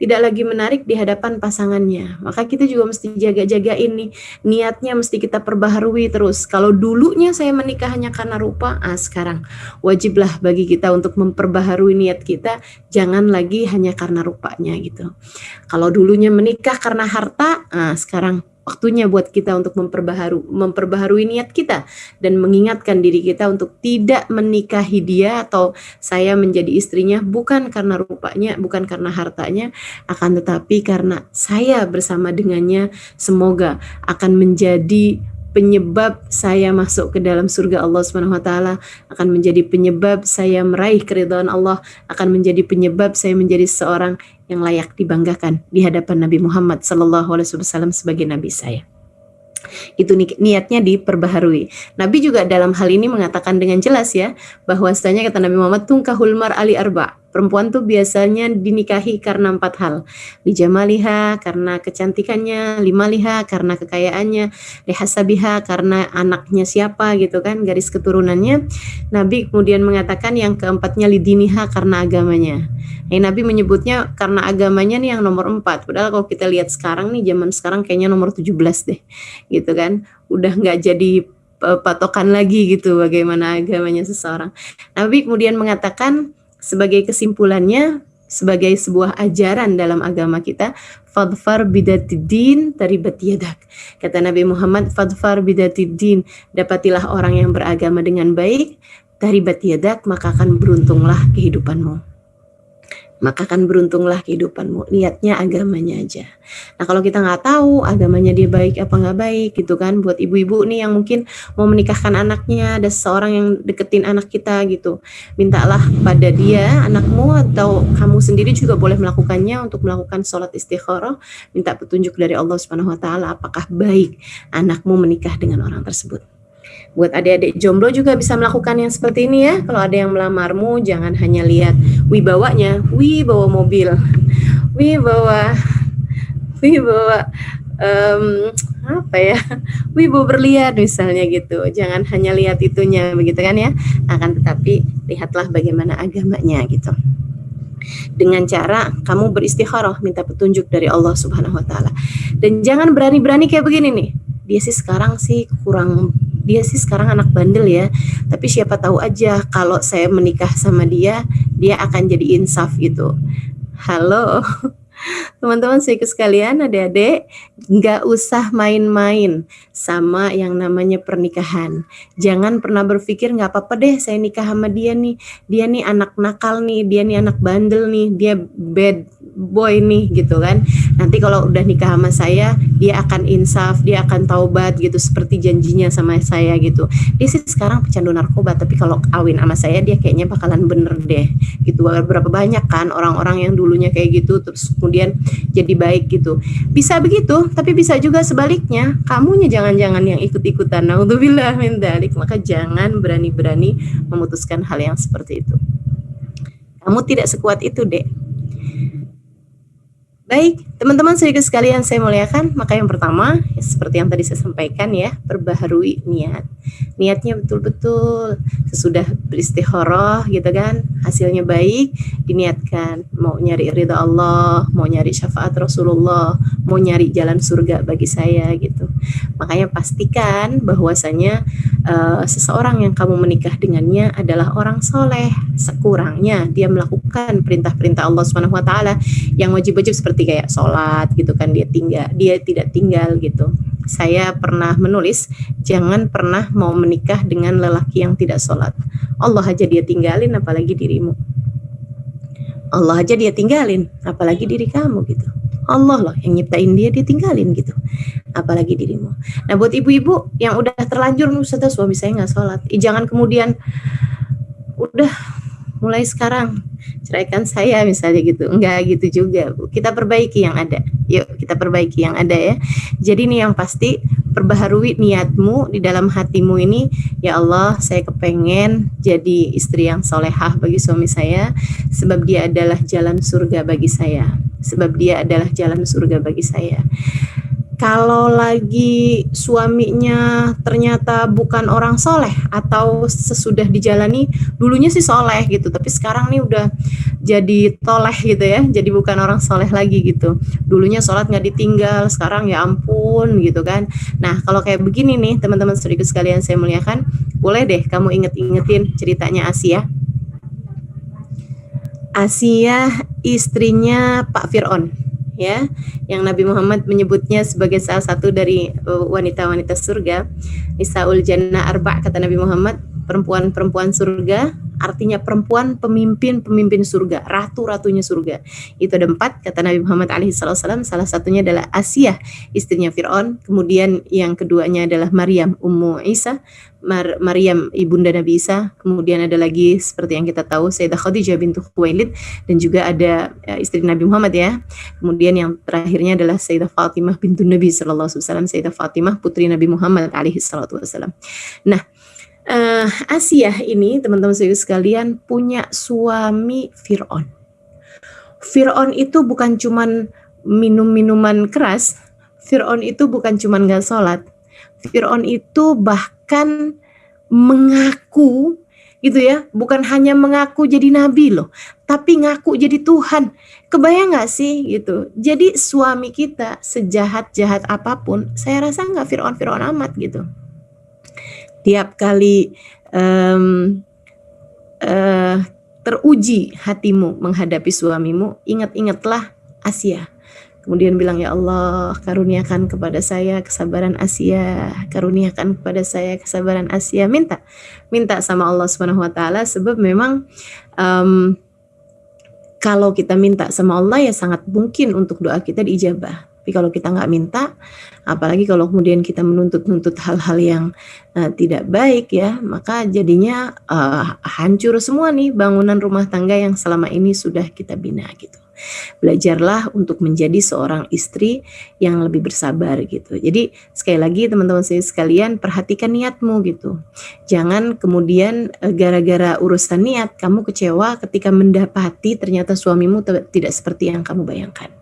Tidak lagi menarik di hadapan pasangannya. Maka kita juga mesti jaga-jaga ini. Niatnya mesti kita perbaharui terus. Kalau dulunya saya menikah hanya karena rupa, sekarang wajiblah bagi kita untuk memperbaharui niat kita. Jangan lagi hanya karena rupanya gitu. Kalau dulunya menikah karena harta, sekarang waktunya buat kita untuk memperbaharui niat kita dan mengingatkan diri kita untuk tidak menikahi dia atau saya menjadi istrinya bukan karena rupanya, bukan karena hartanya, akan tetapi karena saya bersama dengannya semoga akan menjadi penyebab saya masuk ke dalam surga Allah Subhanahu wa taala, akan menjadi penyebab saya meraih keridhaan Allah, akan menjadi penyebab saya menjadi seorang yang layak dibanggakan di hadapan Nabi Muhammad sallallahu alaihi wasallam sebagai nabi saya. Itu niatnya diperbaharui. Nabi juga dalam hal ini mengatakan dengan jelas ya, bahwasanya kata Nabi Muhammad, tungkahul mar'ali arba. Perempuan tuh biasanya dinikahi karena 4 hal. Lijamaliha karena kecantikannya, limaliha karena kekayaannya, lihasabiha karena anaknya siapa gitu kan, garis keturunannya. Nabi kemudian mengatakan yang keempatnya lidiniha karena agamanya. Nabi menyebutnya karena agamanya nih yang nomor 4. Padahal kalau kita lihat sekarang nih, zaman sekarang kayaknya nomor 17 deh. Gitu kan. Udah nggak jadi patokan lagi gitu bagaimana agamanya seseorang. Nabi kemudian mengatakan sebagai kesimpulannya, sebagai sebuah ajaran dalam agama kita, fadfar bidatid-din taribat yadak. Kata Nabi Muhammad, fadfar bidatid-din, dapatilah orang yang beragama dengan baik, taribat yadak, maka akan beruntunglah kehidupanmu. Maka akan beruntunglah kehidupanmu. Lihatnya agamanya aja. Nah kalau kita nggak tahu agamanya dia baik apa nggak baik gitu kan, buat ibu-ibu nih yang mungkin mau menikahkan anaknya, ada seseorang yang deketin anak kita gitu, mintalah pada dia, anakmu atau kamu sendiri juga boleh melakukannya untuk melakukan sholat istikharah, minta petunjuk dari Allah Subhanahu Wa Taala apakah baik anakmu menikah dengan orang tersebut. Buat adik-adik jomblo juga bisa melakukan yang seperti ini ya. Kalau ada yang melamarmu, jangan hanya lihat wibawanya, bawa mobil, bawa bawa berlian misalnya gitu. Jangan hanya lihat itunya begitu kan ya. Akan tetapi lihatlah bagaimana agamanya gitu. Dengan cara kamu beristikharah, minta petunjuk dari Allah Subhanahu Wa Taala. Dan jangan berani-berani kayak begini nih. Dia sih sekarang anak bandel ya, tapi siapa tahu aja kalau saya menikah sama dia akan jadi insaf gitu. Halo teman-teman sekalian, adik-adik, nggak usah main-main sama yang namanya pernikahan. Jangan pernah berpikir nggak apa-apa deh saya nikah sama dia nih anak nakal nih, dia nih anak bandel nih, dia bad boy nih gitu kan. Nanti kalau udah nikah sama saya dia akan insaf, dia akan taubat gitu seperti janjinya sama saya gitu. Dia sih sekarang pecandu narkoba, tapi kalau kawin sama saya dia kayaknya bakalan bener deh gitu. Berapa banyak kan orang-orang yang dulunya kayak gitu terus kemudian jadi baik gitu. Bisa begitu, tapi bisa juga sebaliknya. Kamunya jangan-jangan yang ikut-ikutan. Naudzubillah min dzalik. Maka jangan berani-berani memutuskan hal yang seperti itu. Kamu tidak sekuat itu, Dek. Baik, teman-teman sekalian saya muliakan, maka yang pertama, ya seperti yang tadi saya sampaikan ya, perbaharui niat. Niatnya betul-betul sesudah beristikharah gitu kan, hasilnya baik, diniatkan mau nyari ridha Allah, mau nyari syafaat Rasulullah, mau nyari jalan surga bagi saya gitu. Makanya pastikan bahwasanya seseorang yang kamu menikah dengannya adalah orang soleh, sekurangnya dia melakukan perintah-perintah Allah Subhanahu Wa Taala yang wajib-wajib seperti kayak sholat gitu kan, dia tidak tinggal gitu. Saya pernah menulis, jangan pernah mau menikah dengan lelaki yang tidak sholat. Allah aja dia tinggalin, apalagi dirimu. Allah aja dia tinggalin, apalagi diri kamu gitu. Allah loh yang nyiptain dia tinggalin gitu, apalagi dirimu. Nah buat ibu-ibu yang udah terlanjur, Ustazah suami saya nggak sholat, jangan kemudian udah mulai sekarang ceraikan saya misalnya gitu. Enggak gitu juga, Bu. Kita perbaiki yang ada. Yuk kita perbaiki yang ada ya. Jadi nih yang pasti perbaharui niatmu di dalam hatimu ini, ya Allah, saya kepengen jadi istri yang solehah bagi suami saya, sebab dia adalah jalan surga bagi saya, sebab dia adalah jalan surga bagi saya. Kalau lagi suaminya ternyata bukan orang soleh, atau sesudah dijalani dulunya sih soleh gitu, tapi sekarang nih udah jadi toleh gitu ya, jadi bukan orang soleh lagi gitu. Dulunya sholat nggak ditinggal, sekarang ya ampun gitu kan. Nah kalau kayak begini nih teman-teman saudaraku sekalian saya muliakan, boleh deh kamu inget-ingetin ceritanya Asia. Asia istrinya Pak Fir'aun, ya, yang Nabi Muhammad menyebutnya sebagai salah satu dari wanita-wanita surga. Nisaul Jannah Arba' kata Nabi Muhammad, perempuan-perempuan surga, artinya perempuan pemimpin surga, ratu-ratunya surga. Itu ada 4 kata Nabi Muhammad alaihissalam. Salah satunya adalah Asia, istrinya Fir'aun. Kemudian yang keduanya adalah Maryam, Ummu Isa, Maryam ibunda Nabi Isa. Kemudian ada lagi seperti yang kita tahu Sayyidah Khadijah bintu Khuwailid, dan juga ada istri Nabi Muhammad ya. Kemudian yang terakhirnya adalah Sayyidah Fatimah bintu Nabi sallallahu alaihi wasallam, Sayyidah Fatimah putri Nabi Muhammad alaihi salatu wasallam. Nah, Asia ini teman-teman sekalian punya suami Fir'aun. Fir'aun itu bukan cuman minum minuman keras, Fir'aun itu bukan cuman gak sholat, Fir'aun itu bahkan mengaku gitu ya, bukan hanya mengaku jadi nabi loh, tapi ngaku jadi Tuhan. Kebayang gak sih gitu? Jadi suami kita sejahat-jahat apapun, saya rasa gak Fir'aun amat gitu. Tiap kali teruji hatimu menghadapi suamimu, ingat-ingatlah Asia. Kemudian bilang, ya Allah, karuniakan kepada saya kesabaran Asia, karuniakan kepada saya kesabaran Asia. Minta sama Allah Subhanahu wa taala, sebab memang kalau kita minta sama Allah ya sangat mungkin untuk doa kita diijabah. Tapi kalau kita nggak minta, apalagi kalau kemudian kita menuntut hal-hal yang tidak baik ya, maka jadinya hancur semua nih bangunan rumah tangga yang selama ini sudah kita bina gitu. Belajarlah untuk menjadi seorang istri yang lebih bersabar gitu. Jadi sekali lagi teman-teman saya sekalian, perhatikan niatmu gitu. Jangan kemudian gara-gara urusan niat kamu kecewa ketika mendapati ternyata suamimu tidak seperti yang kamu bayangkan.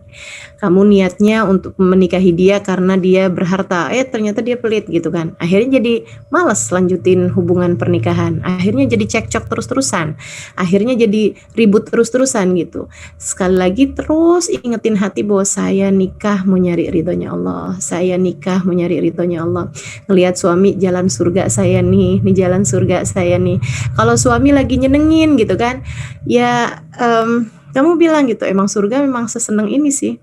Kamu niatnya untuk menikahi dia karena dia berharta, ternyata dia pelit gitu kan. Akhirnya jadi malas lanjutin hubungan pernikahan. Akhirnya jadi cekcok terus-terusan. Akhirnya jadi ribut terus-terusan gitu. Sekali lagi terus ingetin hati bahwa saya nikah mau nyari ridhonya Allah. Saya nikah mau nyari ridhonya Allah. Ngelihat suami jalan surga saya nih jalan surga saya nih. Kalau suami lagi nyenengin gitu kan, ya kamu bilang gitu, emang surga memang seseneng ini sih.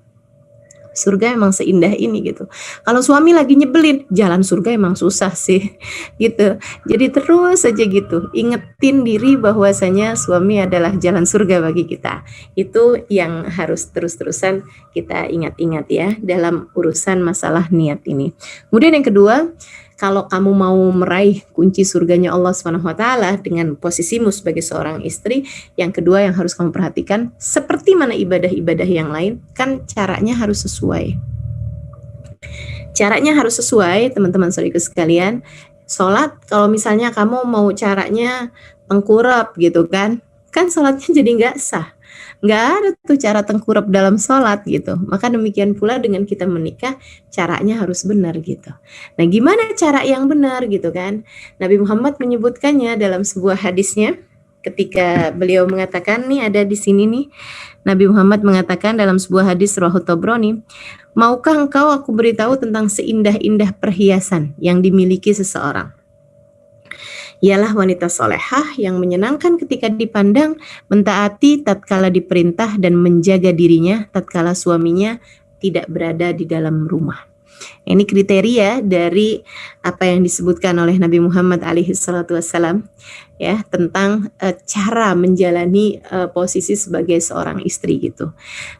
Surga emang seindah ini gitu. Kalau suami lagi nyebelin, jalan surga emang susah sih gitu. Jadi terus saja gitu, ingetin diri bahwasanya suami adalah jalan surga bagi kita. Itu yang harus terus-terusan kita ingat-ingat ya dalam urusan masalah niat ini. Kemudian yang kedua, kalau kamu mau meraih kunci surganya Allah SWT dengan posisimu sebagai seorang istri, yang kedua yang harus kamu perhatikan, seperti mana ibadah-ibadah yang lain, kan caranya harus sesuai. Caranya harus sesuai, teman-teman saudaraku sekalian. Sholat, kalau misalnya kamu mau caranya tengkurap gitu kan sholatnya jadi nggak sah. Nggak ada tuh cara tengkurap dalam sholat gitu. Maka demikian pula dengan kita menikah, caranya harus benar gitu. Nah, gimana cara yang benar gitu kan? Nabi Muhammad menyebutkannya dalam sebuah hadisnya ketika beliau mengatakan, nih ada di sini nih, Nabi Muhammad mengatakan dalam sebuah hadis riwayat Tabrani, maukah engkau aku beritahu tentang seindah-indah perhiasan yang dimiliki seseorang? Ialah wanita solehah yang menyenangkan ketika dipandang, mentaati tatkala diperintah, dan menjaga dirinya tatkala suaminya tidak berada di dalam rumah. Ini kriteria dari apa yang disebutkan oleh Nabi Muhammad alaihissalam ya, tentang cara menjalani posisi sebagai seorang istri gitu.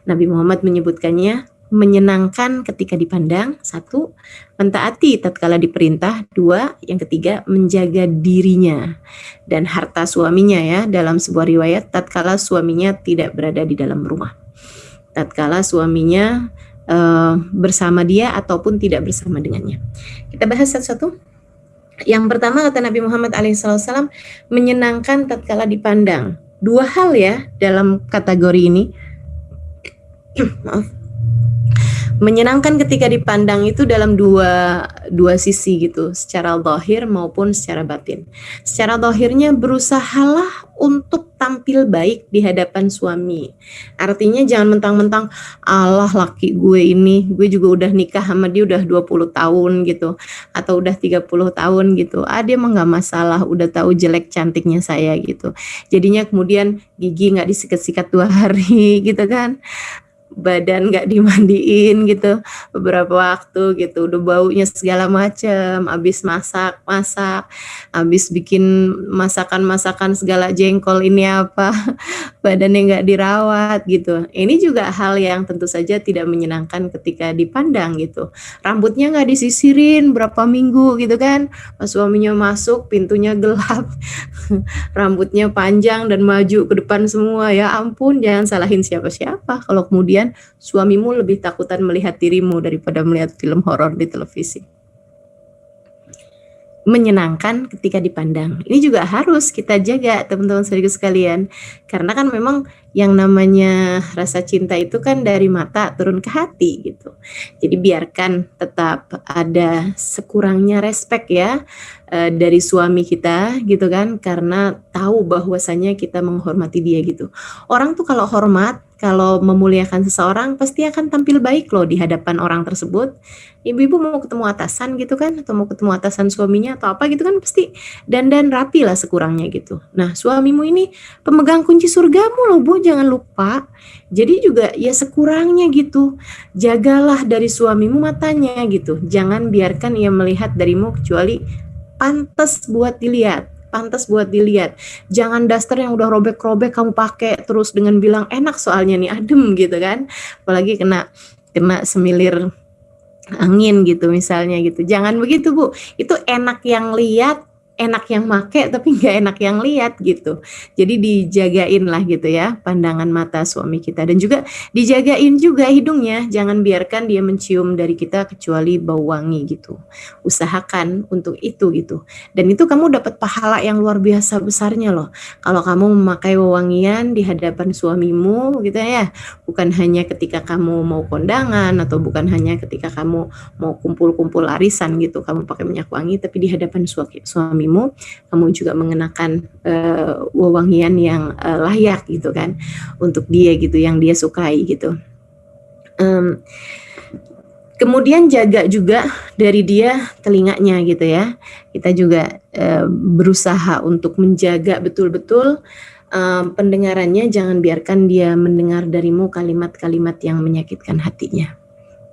Nabi Muhammad menyebutkannya menyenangkan ketika dipandang, 1, mentaati tatkala diperintah, 2, yang ketiga menjaga dirinya dan harta suaminya ya, dalam sebuah riwayat tatkala suaminya tidak berada di dalam rumah. Tatkala suaminya bersama dia ataupun tidak bersama dengannya. Kita bahas satu-satu. Yang pertama kata Nabi Muhammad SAW, menyenangkan tatkala dipandang. Dua hal ya dalam kategori ini. Maaf. Menyenangkan ketika dipandang itu dalam dua sisi gitu, secara zahir maupun secara batin. Secara zahirnya berusahalah untuk tampil baik di hadapan suami. Artinya jangan mentang-mentang Allah laki gue ini, gue juga udah nikah sama dia udah 20 tahun gitu, atau udah 30 tahun gitu. Dia mah nggak masalah, udah tahu jelek cantiknya saya gitu. Jadinya kemudian gigi nggak disikat-sikat 2 hari gitu kan. Badan nggak dimandiin gitu beberapa waktu gitu, udah baunya segala macam, habis masak, habis bikin masakan segala jengkol ini apa, badannya nggak dirawat gitu. Ini juga hal yang tentu saja tidak menyenangkan ketika dipandang gitu. Rambutnya nggak disisirin berapa minggu gitu kan, pas suaminya masuk pintunya gelap, rambutnya panjang dan maju ke depan semua. Ya ampun, jangan salahin siapa-siapa kalau kemudian suamimu lebih takutan melihat dirimu daripada melihat film horor di televisi. Menyenangkan ketika dipandang. Ini juga harus kita jaga teman-teman saudaraku sekalian. Karena kan memang yang namanya rasa cinta itu kan dari mata turun ke hati gitu. Jadi biarkan tetap ada sekurangnya respect ya dari suami kita gitu kan, karena tahu bahwasanya kita menghormati dia gitu. Orang tuh kalau hormat, kalau memuliakan seseorang pasti akan tampil baik loh di hadapan orang tersebut. Ibu-ibu mau ketemu atasan gitu kan, atau mau ketemu atasan suaminya atau apa gitu kan, pasti dandan rapi lah sekurangnya gitu. Nah suamimu ini pemegang kunci surgamu loh Bu, jangan lupa. Jadi juga ya sekurangnya gitu, jagalah dari suamimu matanya gitu. Jangan biarkan ia melihat darimu kecuali pantas buat dilihat. Jangan daster yang udah robek-robek kamu pakai terus dengan bilang enak soalnya nih adem gitu kan. Apalagi kena semilir angin gitu misalnya gitu. Jangan begitu Bu. Itu enak yang lihat, enak yang make tapi nggak enak yang lihat gitu. Jadi dijagain lah gitu ya pandangan mata suami kita, dan juga dijagain juga hidungnya, jangan biarkan dia mencium dari kita kecuali bau wangi gitu. Usahakan untuk itu gitu, dan itu kamu dapat pahala yang luar biasa besarnya loh kalau kamu memakai wewangian di hadapan suamimu gitu ya. Bukan hanya ketika kamu mau kondangan atau bukan hanya ketika kamu mau kumpul-kumpul arisan gitu kamu pakai minyak wangi, tapi di hadapan suamimu kamu juga mengenakan wewangian yang layak gitu kan untuk dia gitu, yang dia sukai gitu. Kemudian jaga juga dari dia telinganya gitu ya. Kita juga berusaha untuk menjaga betul-betul pendengarannya, jangan biarkan dia mendengar darimu kalimat-kalimat yang menyakitkan hatinya.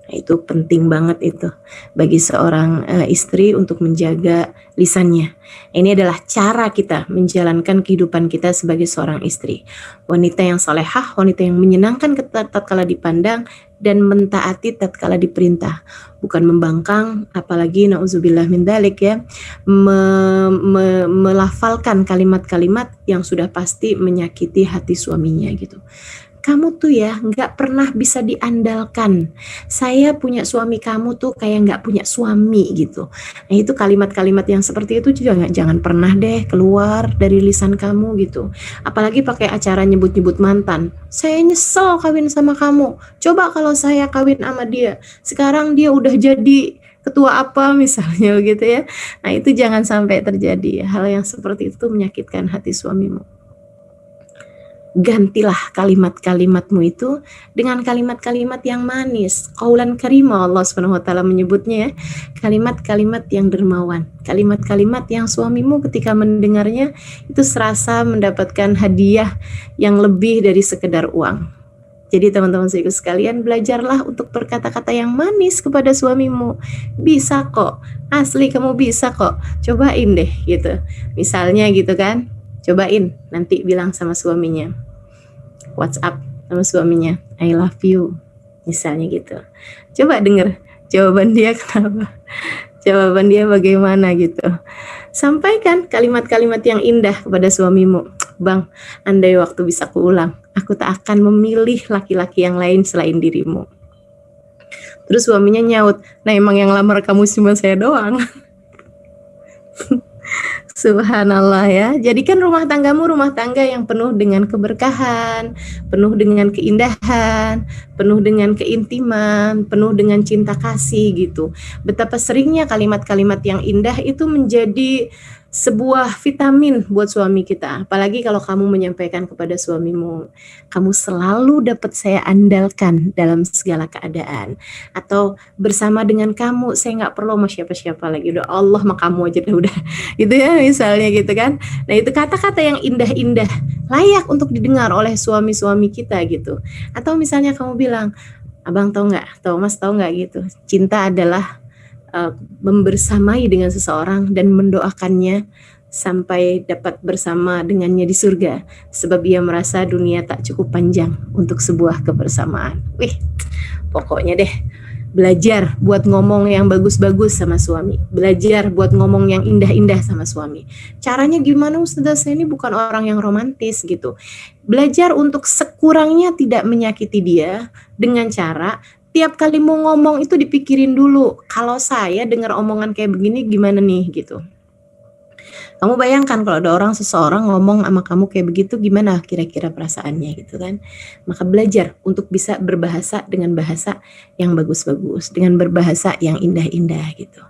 Itu penting banget itu bagi seorang istri untuk menjaga lisannya. Ini adalah cara kita menjalankan kehidupan kita sebagai seorang istri. Wanita yang salehah, wanita yang menyenangkan tatkala dipandang dan mentaati tatkala diperintah. Bukan membangkang, apalagi na'udzubillah min dzalik ya, melafalkan kalimat-kalimat yang sudah pasti menyakiti hati suaminya gitu. Kamu tuh ya nggak pernah bisa diandalkan. Saya punya suami, kamu tuh kayak nggak punya suami gitu. Nah itu kalimat-kalimat yang seperti itu juga jangan pernah deh keluar dari lisan kamu gitu. Apalagi pakai acara nyebut-nyebut mantan. Saya nyesel kawin sama kamu. Coba kalau saya kawin sama dia. Sekarang dia udah jadi ketua apa misalnya gitu ya. Nah itu jangan sampai terjadi. Hal yang seperti itu menyakitkan hati suamimu. Gantilah kalimat-kalimatmu itu dengan kalimat-kalimat yang manis. Qaulan karima, Allah Subhanahu wa taala menyebutnya ya. Kalimat-kalimat yang dermawan, kalimat-kalimat yang suamimu ketika mendengarnya itu serasa mendapatkan hadiah yang lebih dari sekedar uang. Jadi teman-teman saudaraku sekalian, belajarlah untuk berkata-kata yang manis kepada suamimu. Bisa kok, asli kamu bisa kok. Cobain deh gitu. Misalnya gitu kan. Cobain, nanti bilang sama suaminya, WhatsApp sama suaminya, I love you, misalnya gitu. Coba denger jawaban dia kenapa, jawaban dia bagaimana gitu. Sampaikan kalimat-kalimat yang indah kepada suamimu. Bang, andai waktu bisa kuulang, aku tak akan memilih laki-laki yang lain selain dirimu. Terus suaminya nyaut, nah emang yang lamar kamu cuma saya doang. Subhanallah ya. Jadikan rumah tanggamu rumah tangga yang penuh dengan keberkahan, penuh dengan keindahan, penuh dengan keintiman, penuh dengan cinta kasih gitu. Betapa seringnya kalimat-kalimat yang indah itu menjadi sebuah vitamin buat suami kita. Apalagi kalau kamu menyampaikan kepada suamimu, kamu selalu dapat saya andalkan dalam segala keadaan. Atau bersama dengan kamu saya nggak perlu sama siapa-siapa lagi. Udah Allah sama kamu aja udah. Gitu ya misalnya gitu kan. Nah itu kata-kata yang indah-indah layak untuk didengar oleh suami-suami kita gitu. Atau misalnya kamu bilang, abang tahu nggak, atau mas tahu nggak gitu, cinta adalah membersamai dengan seseorang dan mendoakannya sampai dapat bersama dengannya di surga, sebab ia merasa dunia tak cukup panjang untuk sebuah kebersamaan. Wih, pokoknya deh belajar buat ngomong yang bagus-bagus sama suami, belajar buat ngomong yang indah-indah sama suami. Caranya gimana Ustazah? Saya ini bukan orang yang romantis gitu. Belajar untuk sekurangnya tidak menyakiti dia dengan cara tiap kali mau ngomong itu dipikirin dulu, kalau saya dengar omongan kayak begini gimana nih gitu. Kamu bayangkan kalau ada seseorang ngomong sama kamu kayak begitu, gimana kira-kira perasaannya gitu kan. Maka belajar untuk bisa berbahasa dengan bahasa yang bagus-bagus, dengan berbahasa yang indah-indah gitu.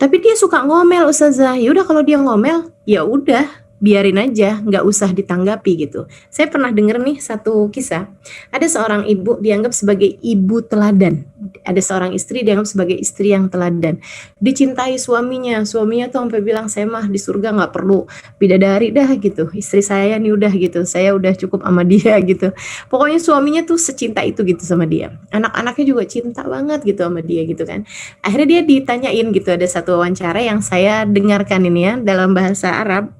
Tapi dia suka ngomel Ustazah. Ya udah kalau dia ngomel, ya udah biarin aja, nggak usah ditanggapi gitu. Saya pernah dengar nih satu kisah. Ada seorang ibu dianggap sebagai ibu teladan. Ada seorang istri dianggap sebagai istri yang teladan. Dicintai suaminya. Suaminya tuh sampai bilang, saya mah di surga nggak perlu bidadari dah gitu. Istri saya nih udah gitu. Saya udah cukup sama dia gitu. Pokoknya suaminya tuh secinta itu gitu sama dia. Anak-anaknya juga cinta banget gitu sama dia gitu kan. Akhirnya dia ditanyain gitu, ada satu wawancara yang saya dengarkan ini ya dalam bahasa Arab.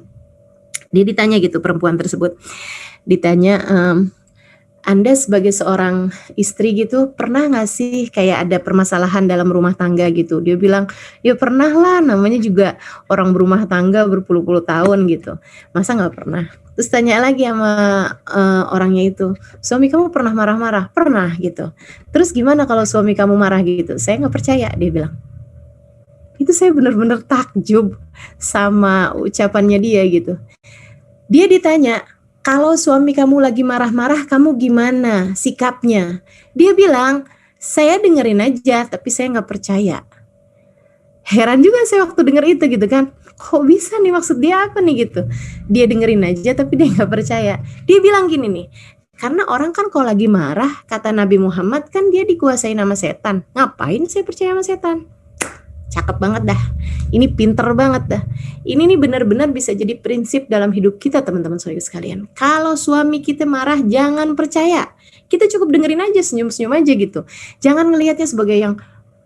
Dia ditanya gitu, perempuan tersebut ditanya, Anda sebagai seorang istri gitu pernah gak sih kayak ada permasalahan dalam rumah tangga gitu? Dia bilang, ya pernah lah, namanya juga orang berumah tangga berpuluh-puluh tahun gitu, masa gak pernah? Terus tanya lagi sama orangnya itu, suami kamu pernah marah-marah? Pernah gitu. Terus gimana kalau suami kamu marah gitu? Saya gak percaya, dia bilang. Itu saya benar-benar takjub sama ucapannya dia gitu. Dia ditanya, kalau suami kamu lagi marah-marah, kamu gimana sikapnya? Dia bilang, saya dengerin aja, tapi saya nggak percaya. Heran juga saya waktu denger itu gitu kan. Kok bisa nih, maksud dia apa nih gitu? Dia dengerin aja, tapi dia nggak percaya. Dia bilang gini nih, karena orang kan kalau lagi marah, kata Nabi Muhammad kan dia dikuasai nama setan. Ngapain saya percaya sama setan? Cakep banget dah, ini pinter banget dah. Ini nih benar-benar bisa jadi prinsip dalam hidup kita teman-teman saudara sekalian. Kalau suami kita marah jangan percaya, kita cukup dengerin aja, senyum-senyum aja gitu. Jangan ngelihatnya sebagai yang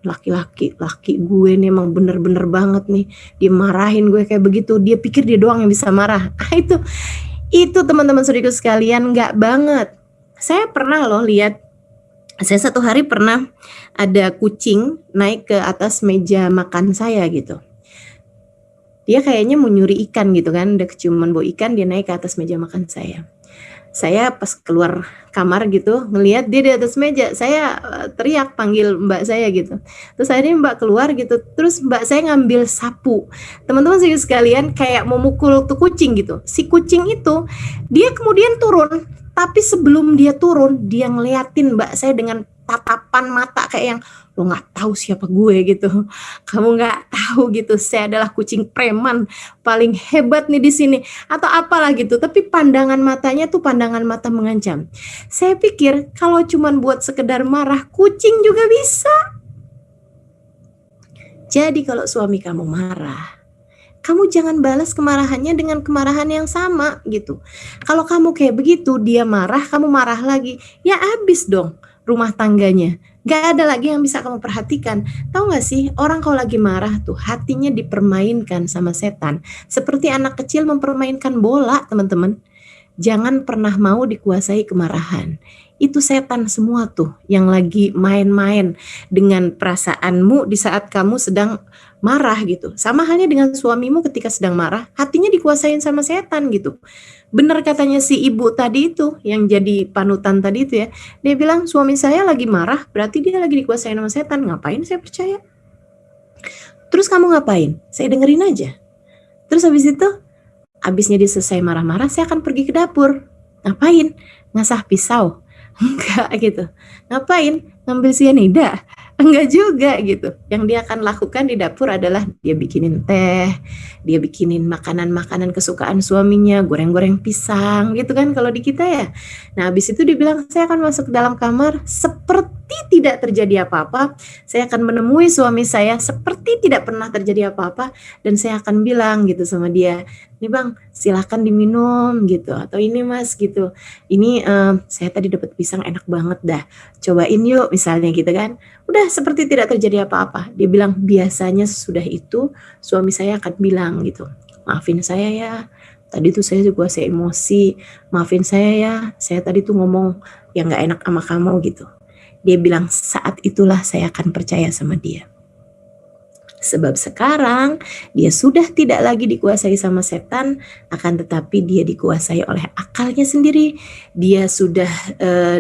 laki gue nih emang bener-bener banget nih, dia marahin gue kayak begitu, dia pikir dia doang yang bisa marah. Itu teman-teman saudara sekalian nggak banget. Saya pernah loh lihat, saya satu hari pernah ada kucing naik ke atas meja makan saya gitu. Dia kayaknya mau nyuri ikan gitu kan, udah keciuman bau ikan, dia naik ke atas meja makan saya. Saya pas keluar kamar gitu, ngelihat dia di atas meja, saya teriak panggil mbak saya gitu. Terus akhirnya mbak keluar gitu, terus mbak saya ngambil sapu. Teman-teman sekalian kayak mau mukul tuh kucing gitu. Si kucing itu, dia kemudian turun, tapi sebelum dia turun, dia ngeliatin mbak saya dengan tatapan mata kayak yang, lo nggak tahu siapa gue gitu, kamu nggak tahu gitu, saya adalah kucing preman paling hebat nih di sini atau apalah gitu. Tapi pandangan matanya tuh pandangan mata mengancam. Saya pikir kalau cuman buat sekedar marah, kucing juga bisa. Jadi kalau suami kamu marah, kamu jangan balas kemarahannya dengan kemarahan yang sama gitu. Kalau kamu kayak begitu, dia marah, kamu marah lagi, ya habis dong rumah tangganya. Gak ada lagi yang bisa kamu perhatikan. Tahu gak sih, orang kalau lagi marah tuh hatinya dipermainkan sama setan. Seperti anak kecil mempermainkan bola, teman-teman. Jangan pernah mau dikuasai kemarahan. Itu setan semua tuh yang lagi main-main dengan perasaanmu di saat kamu sedang marah gitu. Sama halnya dengan suamimu ketika sedang marah, hatinya dikuasain sama setan gitu. Benar katanya si ibu tadi itu yang jadi panutan tadi itu ya. Dia bilang suami saya lagi marah, berarti dia lagi dikuasain sama setan. Ngapain saya percaya? Terus kamu ngapain? Saya dengerin aja. Terus habis itu, habisnya dia selesai marah-marah, saya akan pergi ke dapur. Ngapain? Ngasah pisau. Enggak gitu. Ngapain? Ngambil sianida. Enggak juga gitu. Yang dia akan lakukan di dapur adalah dia bikinin teh, dia bikinin makanan-makanan kesukaan suaminya, goreng-goreng pisang gitu kan kalau di kita ya. Nah habis itu dia bilang saya akan masuk ke dalam kamar seperti tidak terjadi apa-apa. Saya akan menemui suami saya seperti tidak pernah terjadi apa-apa. Dan saya akan bilang gitu sama dia, nih bang silahkan diminum gitu. Atau ini mas gitu, ini saya tadi dapat pisang enak banget dah, cobain yuk misalnya gitu kan. Udah seperti tidak terjadi apa-apa. Dia bilang biasanya sesudah itu suami saya akan bilang gitu, maafin saya ya, tadi tuh saya juga emosi, maafin saya tadi tuh ngomong yang gak enak sama kamu gitu. Dia bilang saat itulah saya akan percaya sama dia. Sebab sekarang dia sudah tidak lagi dikuasai sama setan, akan tetapi dia dikuasai oleh akalnya sendiri. Dia sudah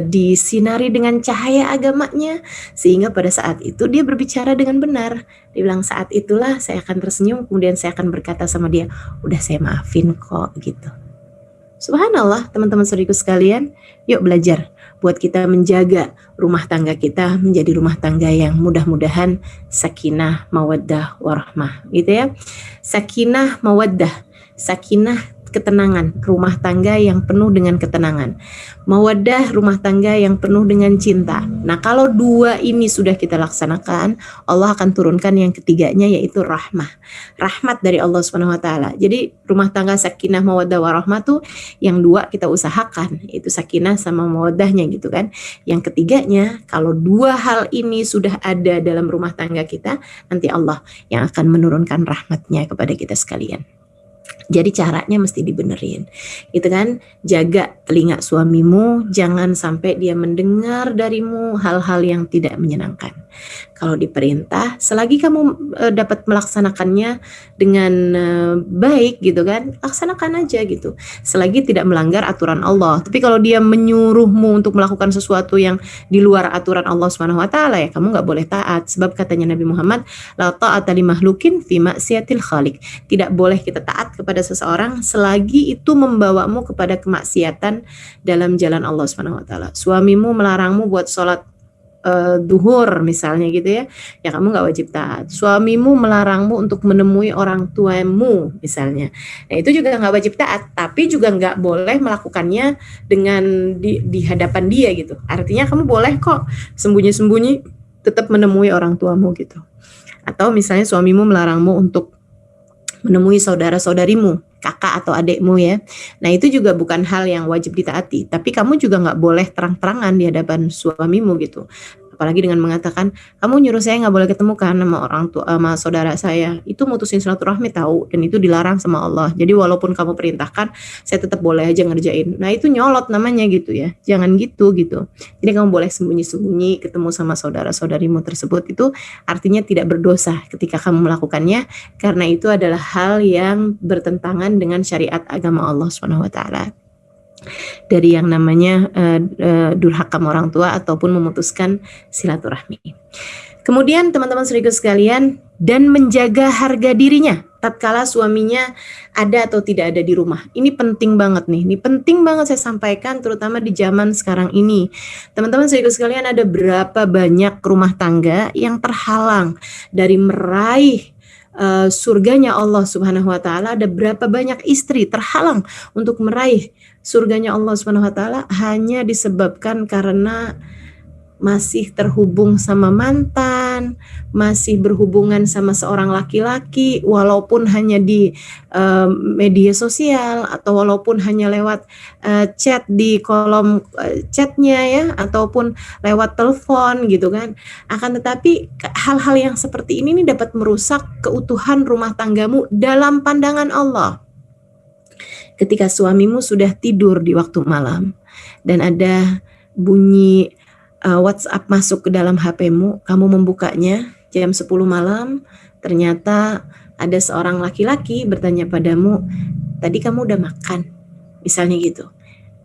disinari dengan cahaya agamanya, sehingga pada saat itu dia berbicara dengan benar. Dia bilang saat itulah saya akan tersenyum, kemudian saya akan berkata sama dia, udah saya maafin kok gitu. Subhanallah teman-teman saudariku sekalian, yuk belajar buat kita menjaga rumah tangga kita menjadi rumah tangga yang mudah-mudahan sakinah, mawaddah, warahmah gitu ya. Sakinah, mawaddah, sakinah ketenangan, rumah tangga yang penuh dengan ketenangan. Mawaddah, rumah tangga yang penuh dengan cinta. Nah, kalau dua ini sudah kita laksanakan, Allah akan turunkan yang ketiganya yaitu rahmah. Rahmat dari Allah Subhanahu wa taala. Jadi, rumah tangga sakinah, mawaddah, warahmah tuh yang dua kita usahakan, yaitu sakinah sama mawaddahnya gitu kan. Yang ketiganya, kalau dua hal ini sudah ada dalam rumah tangga kita, nanti Allah yang akan menurunkan rahmatnya kepada kita sekalian. Jadi caranya mesti dibenerin gitu kan. Jaga telinga suamimu, jangan sampai dia mendengar darimu hal-hal yang tidak menyenangkan. Kalau diperintah, selagi kamu dapat melaksanakannya dengan baik gitu kan, laksanakan aja gitu, selagi tidak melanggar aturan Allah. Tapi kalau dia menyuruhmu untuk melakukan sesuatu yang di luar aturan Allah Subhanahu wa taala, ya kamu nggak boleh taat. Sebab katanya Nabi Muhammad, la ta'ata li makhlukin fi maksiatil khaliq. Tidak boleh kita taat kepada seseorang selagi itu membawamu kepada kemaksiatan dalam jalan Allah Subhanahu wa taala. Suamimu melarangmu buat sholat duhur misalnya gitu ya, ya kamu nggak wajib taat. Suamimu melarangmu untuk menemui orang tuamu misalnya, nah itu juga nggak wajib taat, tapi juga nggak boleh melakukannya dengan di hadapan dia gitu. Artinya kamu boleh kok sembunyi-sembunyi tetap menemui orang tuamu gitu. Atau misalnya suamimu melarangmu untuk menemui saudara-saudarimu, kakak atau adikmu ya. Nah itu juga bukan hal yang wajib ditaati. Tapi kamu juga nggak boleh terang-terangan di hadapan suamimu gitu. Apalagi dengan mengatakan, kamu nyuruh saya nggak boleh ketemu kan sama orang tua, sama saudara saya. Itu mutusin silaturahmi tahu, dan itu dilarang sama Allah. Jadi walaupun kamu perintahkan, saya tetap boleh aja ngerjain. Nah itu nyolot namanya gitu ya. Jangan gitu. Jadi kamu boleh sembunyi-sembunyi ketemu sama saudara-saudarimu tersebut. Itu artinya tidak berdosa ketika kamu melakukannya, karena itu adalah hal yang bertentangan dengan syariat agama Allah Subhanahu wa taala. Dari yang namanya durhaka orang tua ataupun memutuskan silaturahmi. Kemudian teman-teman saudaraku sekalian, dan menjaga harga dirinya tatkala suaminya ada atau tidak ada di rumah. Ini penting banget nih. Ini penting banget saya sampaikan terutama di zaman sekarang ini. Teman-teman saudaraku sekalian, ada berapa banyak rumah tangga yang terhalang dari meraih surganya Allah Subhanahu wa taala. Ada berapa banyak istri terhalang untuk meraih surganya Allah Subhanahu wa taala hanya disebabkan karena masih terhubung sama mantan, masih berhubungan sama seorang laki-laki walaupun hanya di media sosial atau walaupun hanya lewat chat di kolom chatnya ya, ataupun lewat telepon gitu kan. Akan tetapi hal-hal yang seperti ini dapat merusak keutuhan rumah tanggamu dalam pandangan Allah. Ketika suamimu sudah tidur di waktu malam dan ada bunyi WhatsApp masuk ke dalam HP-mu, kamu membukanya jam 10 malam, ternyata ada seorang laki-laki bertanya padamu, tadi kamu udah makan? Misalnya gitu.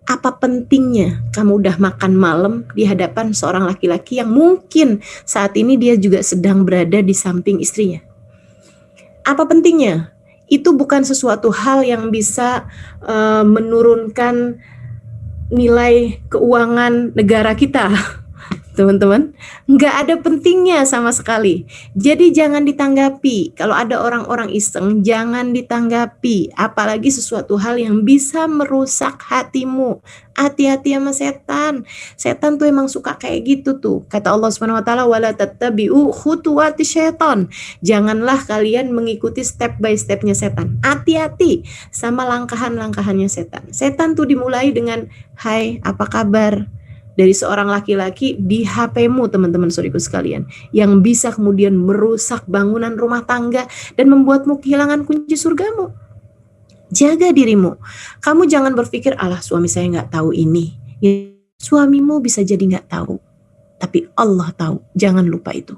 Apa pentingnya kamu udah makan malam di hadapan seorang laki-laki yang mungkin saat ini dia juga sedang berada di samping istrinya? Apa pentingnya? Itu bukan sesuatu hal yang bisa menurunkan nilai keuangan negara kita. Teman-teman, nggak ada pentingnya sama sekali. Jadi jangan ditanggapi. Kalau ada orang-orang iseng, jangan ditanggapi. Apalagi sesuatu hal yang bisa merusak hatimu. Hati-hati sama setan. Setan tuh emang suka kayak gitu tuh. Kata Allah Subhanahu wa taala, wala tattabi'u khutuwati syaitan. Janganlah kalian mengikuti step by stepnya setan. Hati-hati sama langkahan-langkahannya setan. Setan tuh dimulai dengan, hai, apa kabar? Dari seorang laki-laki di HP-mu, teman-teman saudariku sekalian, yang bisa kemudian merusak bangunan rumah tangga dan membuatmu kehilangan kunci surgamu. Jaga dirimu. Kamu jangan berpikir, alah suami saya nggak tahu ini. Suamimu bisa jadi nggak tahu, tapi Allah tahu. Jangan lupa itu.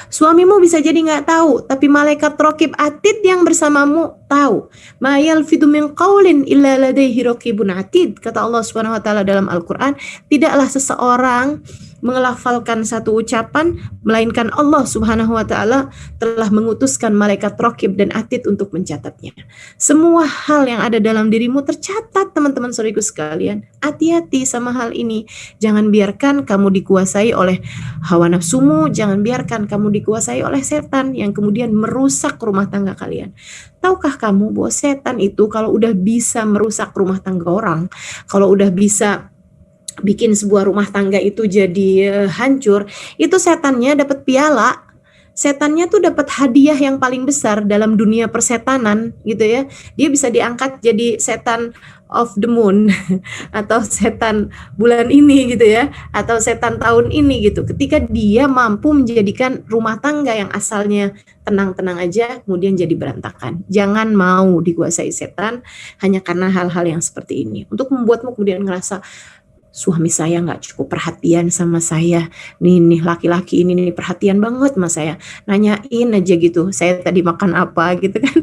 Suamimu bisa jadi nggak tahu, tapi malaikat raqib atid yang bersamamu tahu. Ma yalfidu min qaulin illa ladaihi raqibun atid. Kata Allah Subhanahu wa taala dalam Al-Qur'an, tidaklah seseorang mengelafalkan satu ucapan melainkan Allah Subhanahu wa taala telah mengutuskan malaikat raqib dan atid untuk mencatatnya. Semua hal yang ada dalam dirimu tercatat, teman-teman saudariku sekalian. Hati-hati sama hal ini. Jangan biarkan kamu dikuasai oleh hawa nafsumu, jangan biarkan kamu dikuasai oleh setan yang kemudian merusak rumah tangga kalian. Tahukah kamu bahwa setan itu kalau udah bisa merusak rumah tangga orang, kalau udah bisa bikin sebuah rumah tangga itu jadi hancur, itu setannya dapat piala. Setannya tuh dapat hadiah yang paling besar dalam dunia persetanan gitu ya. Dia bisa diangkat jadi setan of the moon atau setan bulan ini gitu ya, atau setan tahun ini gitu. Ketika dia mampu menjadikan rumah tangga yang asalnya tenang-tenang aja kemudian jadi berantakan. Jangan mau dikuasai setan hanya karena hal-hal yang seperti ini. Untuk membuatmu kemudian ngerasa suami saya nggak cukup perhatian sama saya, nih laki-laki ini nih perhatian banget sama saya, nanyain aja gitu, saya tadi makan apa gitu kan.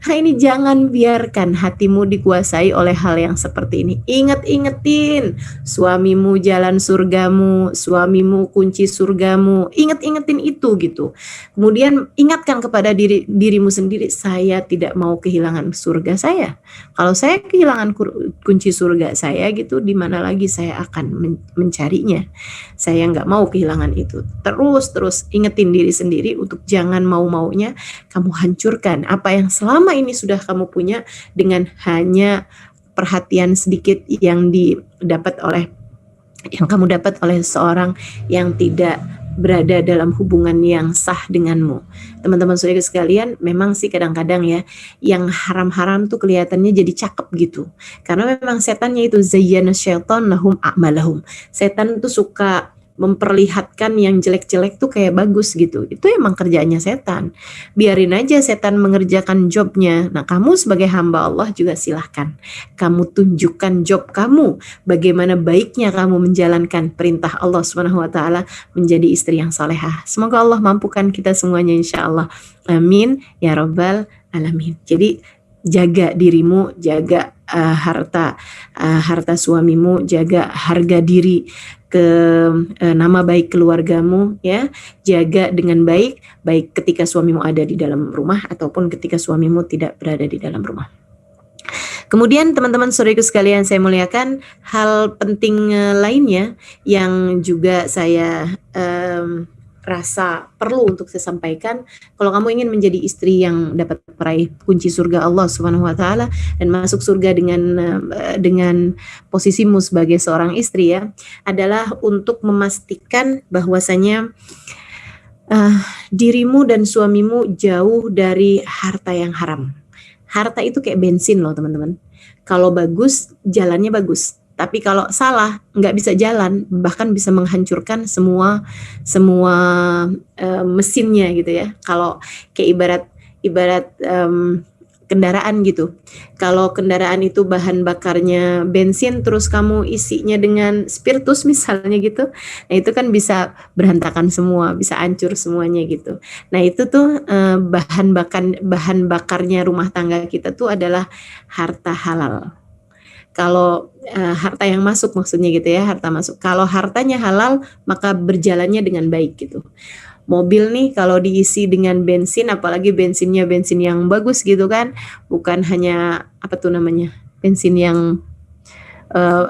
Nah ini jangan biarkan hatimu dikuasai oleh hal yang seperti ini. Ingetin suamimu jalan surgamu, suamimu kunci surgamu, ingetin itu gitu. Kemudian ingatkan kepada dirimu sendiri, saya tidak mau kehilangan surga saya. Kalau saya kehilangan kunci surga saya gitu, di mana lagi saya akan mencarinya. Saya nggak mau kehilangan itu. Terus ingetin diri sendiri untuk jangan mau-maunya kamu hancurkan apa yang selama ini sudah kamu punya dengan hanya perhatian sedikit yang kamu dapat oleh seorang yang tidak berada dalam hubungan yang sah denganmu. Teman-teman saudara sekalian, memang sih kadang-kadang ya yang haram-haram tuh kelihatannya jadi cakep gitu. Karena memang setannya itu zayyana syaitan lahum a'malahum. Setan tuh suka memperlihatkan yang jelek-jelek tuh kayak bagus gitu. Itu emang kerjaannya setan. Biarin aja setan mengerjakan jobnya. Nah kamu sebagai hamba Allah juga silahkan. Kamu tunjukkan job kamu. Bagaimana baiknya kamu menjalankan perintah Allah Subhanahu wa taala menjadi istri yang salehah. Semoga Allah mampukan kita semuanya insya Allah. Amin ya rabbal alamin. Jadi jaga dirimu, jaga harta suamimu, jaga harga diri, nama baik keluargamu ya, jaga dengan baik ketika suamimu ada di dalam rumah ataupun ketika suamimu tidak berada di dalam rumah. Kemudian teman-teman saudariku sekalian saya muliakan, hal penting lainnya yang juga saya rasa perlu untuk saya sampaikan, kalau kamu ingin menjadi istri yang dapat meraih kunci surga Allah Subhanahu wa taala dan masuk surga dengan posisimu sebagai seorang istri ya, adalah untuk memastikan bahwasanya dirimu dan suamimu jauh dari harta yang haram. Harta itu kayak bensin loh teman-teman. Kalau bagus, jalannya bagus. Tapi kalau salah, nggak bisa jalan, bahkan bisa menghancurkan semua mesinnya gitu ya. Kalau kayak ibarat kendaraan gitu. Kalau kendaraan itu bahan bakarnya bensin terus kamu isinya dengan spiritus misalnya gitu, nah itu kan bisa berantakan semua, bisa hancur semuanya gitu. Nah itu tuh bahan bakarnya rumah tangga kita tuh adalah harta halal. Kalau harta yang masuk maksudnya gitu ya, harta masuk. Kalau hartanya halal maka berjalannya dengan baik gitu. Mobil nih kalau diisi dengan bensin, apalagi bensinnya bensin yang bagus gitu kan, bukan hanya apa tuh namanya, bensin yang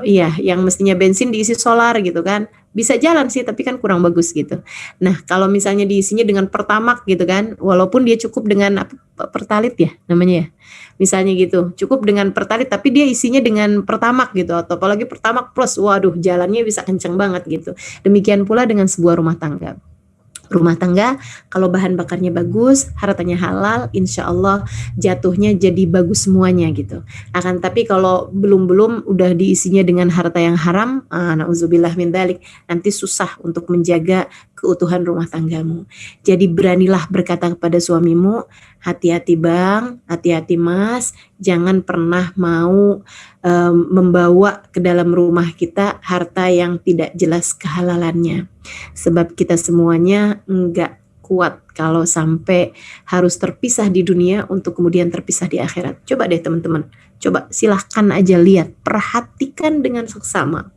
iya, yang mestinya bensin diisi solar gitu kan, bisa jalan sih tapi kan kurang bagus gitu. Nah kalau misalnya diisinya dengan Pertamax gitu kan, walaupun dia cukup dengan Pertalite ya namanya ya, misalnya gitu, cukup dengan Pertalite tapi dia isinya dengan Pertamax gitu, atau apalagi Pertamax Plus, waduh jalannya bisa kenceng banget gitu. Demikian pula dengan sebuah rumah tangga. Rumah tangga kalau bahan bakarnya bagus, hartanya halal, insya Allah jatuhnya jadi bagus semuanya gitu. Akan tapi kalau belum udah diisinya dengan harta yang haram, na'udzubillah min dzalik, nanti susah untuk menjaga keutuhan rumah tanggamu. Jadi beranilah berkata kepada suamimu, hati-hati bang, hati-hati mas, jangan pernah mau membawa ke dalam rumah kita harta yang tidak jelas kehalalannya. Sebab kita semuanya enggak kuat kalau sampai harus terpisah di dunia untuk kemudian terpisah di akhirat. Coba deh teman-teman, coba silahkan aja lihat, perhatikan dengan seksama.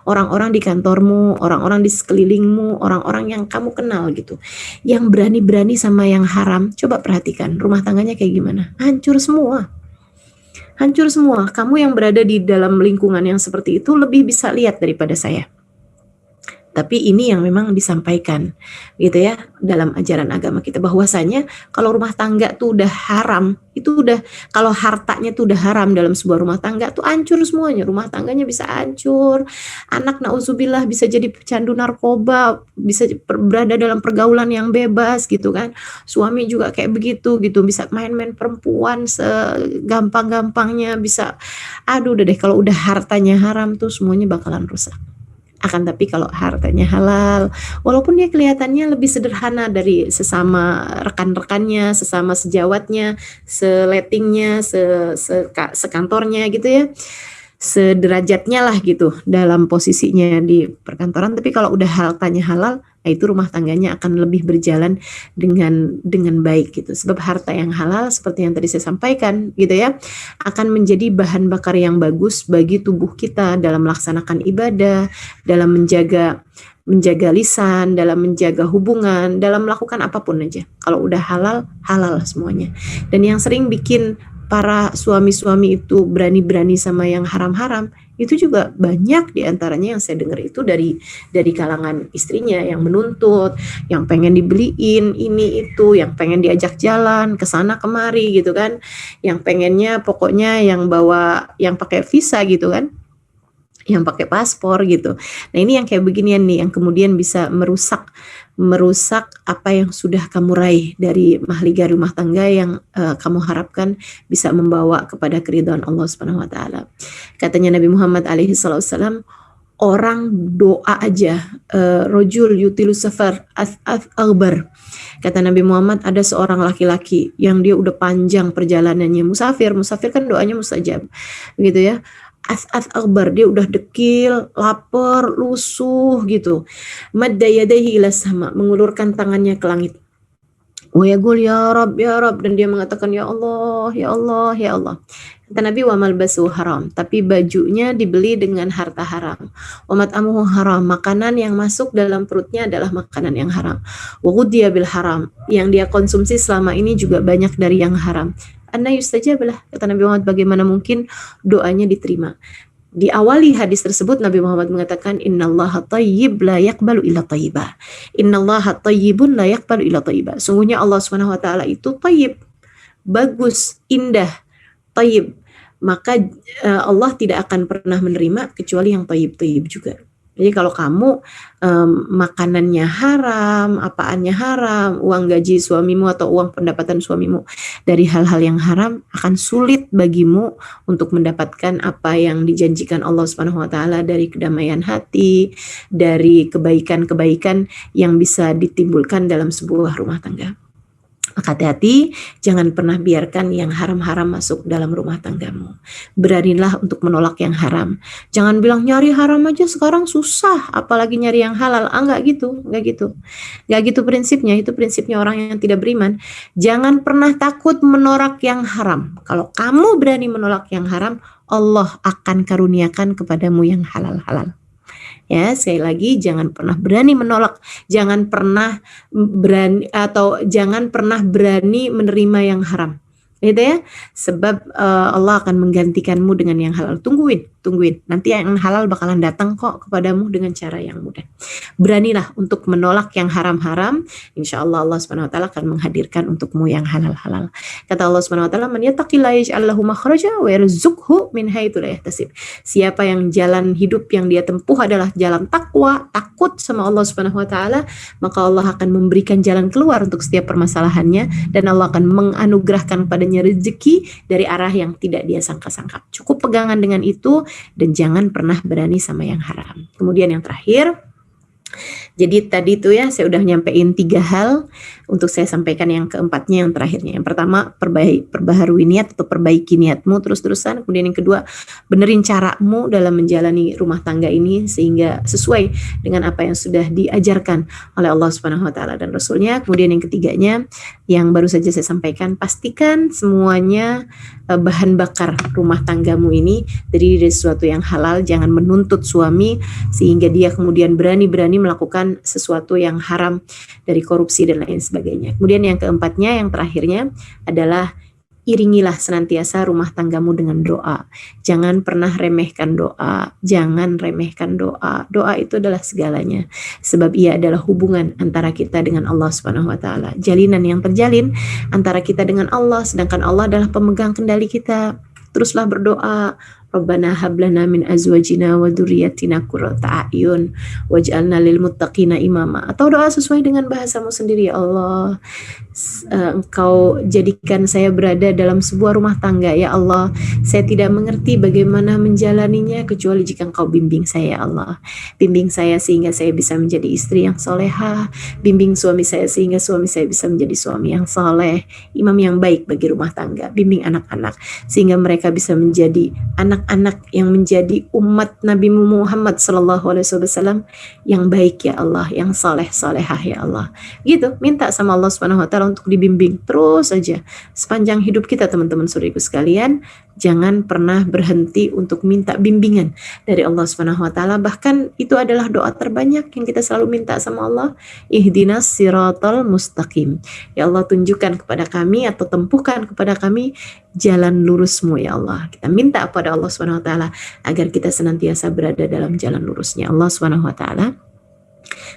Orang-orang di kantormu, orang-orang di sekelilingmu, orang-orang yang kamu kenal gitu, yang berani-berani sama yang haram, coba perhatikan rumah tangganya kayak gimana. Hancur semua. Hancur semua. Kamu yang berada di dalam lingkungan yang seperti itu lebih bisa lihat daripada saya. Tapi ini yang memang disampaikan gitu ya dalam ajaran agama kita, bahwasanya kalau rumah tangga tuh udah haram, itu udah, kalau hartanya tuh udah haram dalam sebuah rumah tangga tuh hancur semuanya. Rumah tangganya bisa hancur, anak nauzubillah bisa jadi pecandu narkoba, bisa berada dalam pergaulan yang bebas gitu kan. Suami juga kayak begitu gitu, bisa main-main perempuan segampang-gampangnya, bisa aduh udah deh, kalau udah hartanya haram tuh semuanya bakalan rusak. Akan tapi kalau hartanya halal, walaupun dia kelihatannya lebih sederhana dari sesama rekan-rekannya, sesama sejawatnya, seletingnya, sekantornya gitu ya, sederajatnya lah gitu dalam posisinya di perkantoran, tapi kalau udah hartanya halal, nah itu rumah tangganya akan lebih berjalan dengan baik gitu. Sebab harta yang halal seperti yang tadi saya sampaikan gitu ya, akan menjadi bahan bakar yang bagus bagi tubuh kita dalam melaksanakan ibadah, dalam menjaga lisan, dalam menjaga hubungan, dalam melakukan apapun aja. Kalau udah halal, halal semuanya. Dan yang sering bikin para suami-suami itu berani-berani sama yang haram-haram, itu juga banyak diantaranya yang saya dengar itu dari kalangan istrinya yang menuntut, yang pengen dibeliin ini itu, yang pengen diajak jalan ke sana kemari gitu kan, yang pengennya pokoknya yang bawa, yang pakai visa gitu kan, yang pakai paspor gitu. Nah ini yang kayak beginian nih yang kemudian bisa merusak apa yang sudah kamu raih dari mahligai rumah tangga yang kamu harapkan bisa membawa kepada keridhaan Allah Subhanahu wa taala. Katanya Nabi Muhammad alaihi wasallam, orang doa aja, rojul yutilu safar akbar. Kata Nabi Muhammad, ada seorang laki-laki yang dia udah panjang perjalanannya, musafir kan doanya mustajab gitu ya. As akbar, dia udah dekil, lapar, lusuh gitu. Madda yadayhi ila sama, mengulurkan tangannya ke langit. Wa yaqul ya Rabb, dan dia mengatakan ya Allah, ya Allah, ya Allah. Kata Nabi, wa malbasu haram, tapi bajunya dibeli dengan harta haram. Wa mat'amuhu haram, makanan yang masuk dalam perutnya adalah makanan yang haram. Wa ghudhiya bil haram, yang dia konsumsi selama ini juga banyak dari yang haram. Anna yustajabalah, kata Nabi Muhammad, bagaimana mungkin doanya diterima. Di awali hadis tersebut Nabi Muhammad mengatakan innallaha thayyib la yaqbalu illa thayyibah. Innallaha thayyibun la yaqbalu illa thayyibah. Sungguhnya Allah Subhanahu wa taala itu thayyib, bagus, indah, thayyib. Maka Allah tidak akan pernah menerima kecuali yang thayyib-thayyib juga. Jadi kalau kamu makanannya haram, apaannya haram, uang gaji suamimu atau uang pendapatan suamimu dari hal-hal yang haram, akan sulit bagimu untuk mendapatkan apa yang dijanjikan Allah Subhanahu wa taala dari kedamaian hati, dari kebaikan-kebaikan yang bisa ditimbulkan dalam sebuah rumah tangga. Maka hati-hati, jangan pernah biarkan yang haram-haram masuk dalam rumah tanggamu. Beranilah untuk menolak yang haram. Jangan bilang nyari haram aja sekarang susah, apalagi nyari yang halal. Enggak gitu, enggak gitu. Enggak gitu prinsipnya, itu prinsipnya orang yang tidak beriman. Jangan pernah takut menolak yang haram. Kalau kamu berani menolak yang haram, Allah akan karuniakan kepadamu yang halal-halal. Ya, sekali lagi jangan pernah berani menolak, jangan pernah berani menerima yang haram. Gitu ya. Sebab Allah akan menggantikanmu dengan yang halal. Tungguin. Nanti yang halal bakalan datang kok kepadamu dengan cara yang mudah. Beranilah untuk menolak yang haram-haram. Insya Allah Allah Subhanahu Wa Taala akan menghadirkan untukmu yang halal-halal. Kata Allah Subhanahu Wa Taala, "Man yattaqillaha yaj'al lahu makhraja wa yarzuqhu min haitsu la yahtasib." Siapa yang jalan hidup yang dia tempuh adalah jalan takwa, takut sama Allah Subhanahu Wa Taala, maka Allah akan memberikan jalan keluar untuk setiap permasalahannya, dan Allah akan menganugerahkan padanya rezeki dari arah yang tidak dia sangka-sangka. Cukup pegangan dengan itu, dan jangan pernah berani sama yang haram. Kemudian yang terakhir, jadi tadi tuh ya saya udah nyampein 3 hal, untuk saya sampaikan yang keempatnya, yang terakhirnya. Yang pertama, perbaharui niat atau perbaiki niatmu terus-terusan. Kemudian yang kedua, benerin caramu dalam menjalani rumah tangga ini sehingga sesuai dengan apa yang sudah diajarkan oleh Allah Subhanahu Wa Taala dan Rasulnya. Kemudian yang ketiganya, yang baru saja saya sampaikan, pastikan semuanya bahan bakar rumah tanggamu ini dari sesuatu yang halal. Jangan menuntut suami sehingga dia kemudian berani melakukan sesuatu yang haram dari korupsi dan lain sebagainya. Kemudian yang keempatnya, yang terakhirnya adalah iringilah senantiasa rumah tanggamu dengan doa. Jangan pernah remehkan doa. Doa itu adalah segalanya. Sebab ia adalah hubungan antara kita dengan Allah Subhanahu Wa Taala. Jalinan yang terjalin antara kita dengan Allah, sedangkan Allah adalah pemegang kendali kita. Teruslah berdoa. Rabbana hab lana min azwajina wa dzurriyyatina qurrata a'yun waj'alna lil muttaqina imama. Atau doa sesuai dengan bahasamu sendiri. Ya Allah, Engkau jadikan saya berada dalam sebuah rumah tangga. Ya Allah, saya tidak mengerti bagaimana menjalaninya kecuali jika Engkau bimbing saya. Ya Allah, bimbing saya sehingga saya bisa menjadi istri yang solehah. Bimbing suami saya sehingga suami saya bisa menjadi suami yang soleh, imam yang baik bagi rumah tangga. Bimbing anak-anak sehingga mereka bisa menjadi anak-anak yang menjadi umat Nabi Muhammad SAW yang baik. Ya Allah, yang soleh-solehah. Ya Allah, gitu, minta sama Allah Subhanahu Wa Taala untuk dibimbing terus saja sepanjang hidup kita. Teman-teman saudariku sekalian, jangan pernah berhenti untuk minta bimbingan dari Allah Subhanahu Wa Taala. Bahkan itu adalah doa terbanyak yang kita selalu minta sama Allah. Ihdinas siratal mustaqim. Ya Allah, tunjukkan kepada kami atau tempuhkan kepada kami jalan lurusmu. Ya Allah, kita minta kepada Allah Subhanahu Wa Taala agar kita senantiasa berada dalam jalan lurusnya. Allah Subhanahu Wa Taala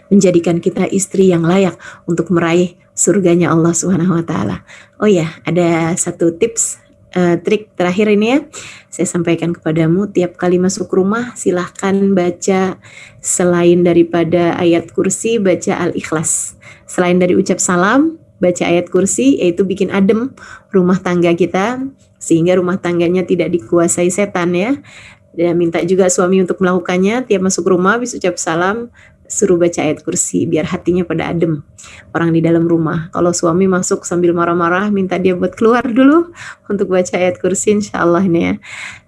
menjadikan kita istri yang layak untuk meraih surganya Allah Subhanahu Wa Taala. Oh ya, ada satu tips, trik terakhir ini ya, saya sampaikan kepadamu. Tiap kali masuk rumah silahkan baca, selain daripada ayat kursi, baca Al-Ikhlas. Selain dari ucap salam, baca ayat kursi, yaitu bikin adem rumah tangga kita sehingga rumah tangganya tidak dikuasai setan ya. Dan minta juga suami untuk melakukannya. Tiap masuk rumah habis ucap salam, suruh baca ayat kursi biar hatinya pada adem orang di dalam rumah. Kalau suami masuk sambil marah-marah, minta dia buat keluar dulu untuk baca ayat kursi, insya Allah ini ya.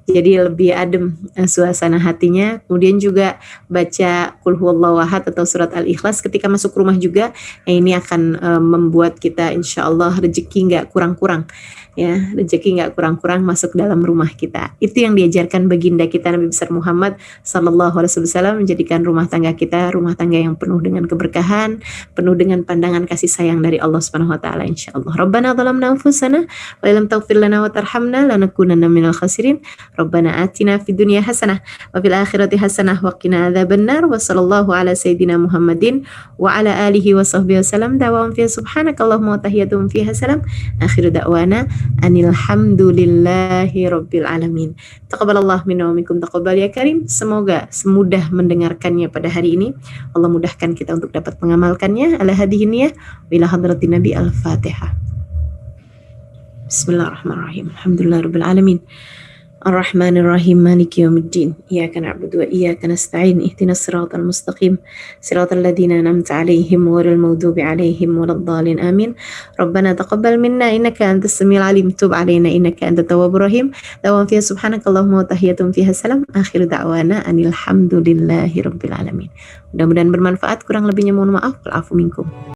Jadi lebih adem suasana hatinya. Kemudian juga baca Qul huwallahu ahad atau surat Al-Ikhlas ketika masuk rumah juga. Ini akan membuat kita insya Allah rezeki nggak kurang-kurang. Ya, rezeki nggak kurang-kurang masuk dalam rumah kita. Itu yang diajarkan baginda kita Nabi besar Muhammad sallallahu alaihi wasallam, menjadikan rumah tangga kita rumah tangga yang penuh dengan keberkahan, penuh dengan pandangan kasih sayang dari Allah Subhanahu Wa Taala insyaallah. Rabbana zalamna anfusana wa illam taghfir lana wa tarhamna lanakunanna minal khasirin. Rabbana atina fid dunya hasanah wa fil akhirati hasanah wa qina adzabannar. Wa sallallahu ala sayyidina Muhammadin wa ala alihi wa sahbihi wasallam. Da'wahum fiha subhanakallahumma wa tahiyyatuhum fiha salam. Akhiru da'wana anilhamdulillahi rabbil alamin. Taqabbalallah minna wa minkum taqabbal ya karim. Semoga semudah mendengarkannya pada hari ini. Allah mudahkan kita untuk dapat mengamalkannya. Ala hadihi niyah wa ila hadratin Nabi. Al-Fatihah. Bismillahirrahmanirrahim. Alhamdulillah rabbil alamin. الرحمن الرحيم مالك يوم الدين إياك نعبد وإياك نستعين اهدنا الصراط المستقيم صراط الذين أنعمت عليهم غير المغضوب عليهم ولا الضالين آمين ربنا تقبل منا إنك أنت السميع العليم تب علينا إنك أنت التواب الرحيم دوام فيها سبحانك اللهم وتحياتهم فيها سلام آخر دعوانا أن الحمد لله رب العالمين. Mudah-mudahan bermanfaat, kurang lebihnya mohon maaf. Wal afu minkum.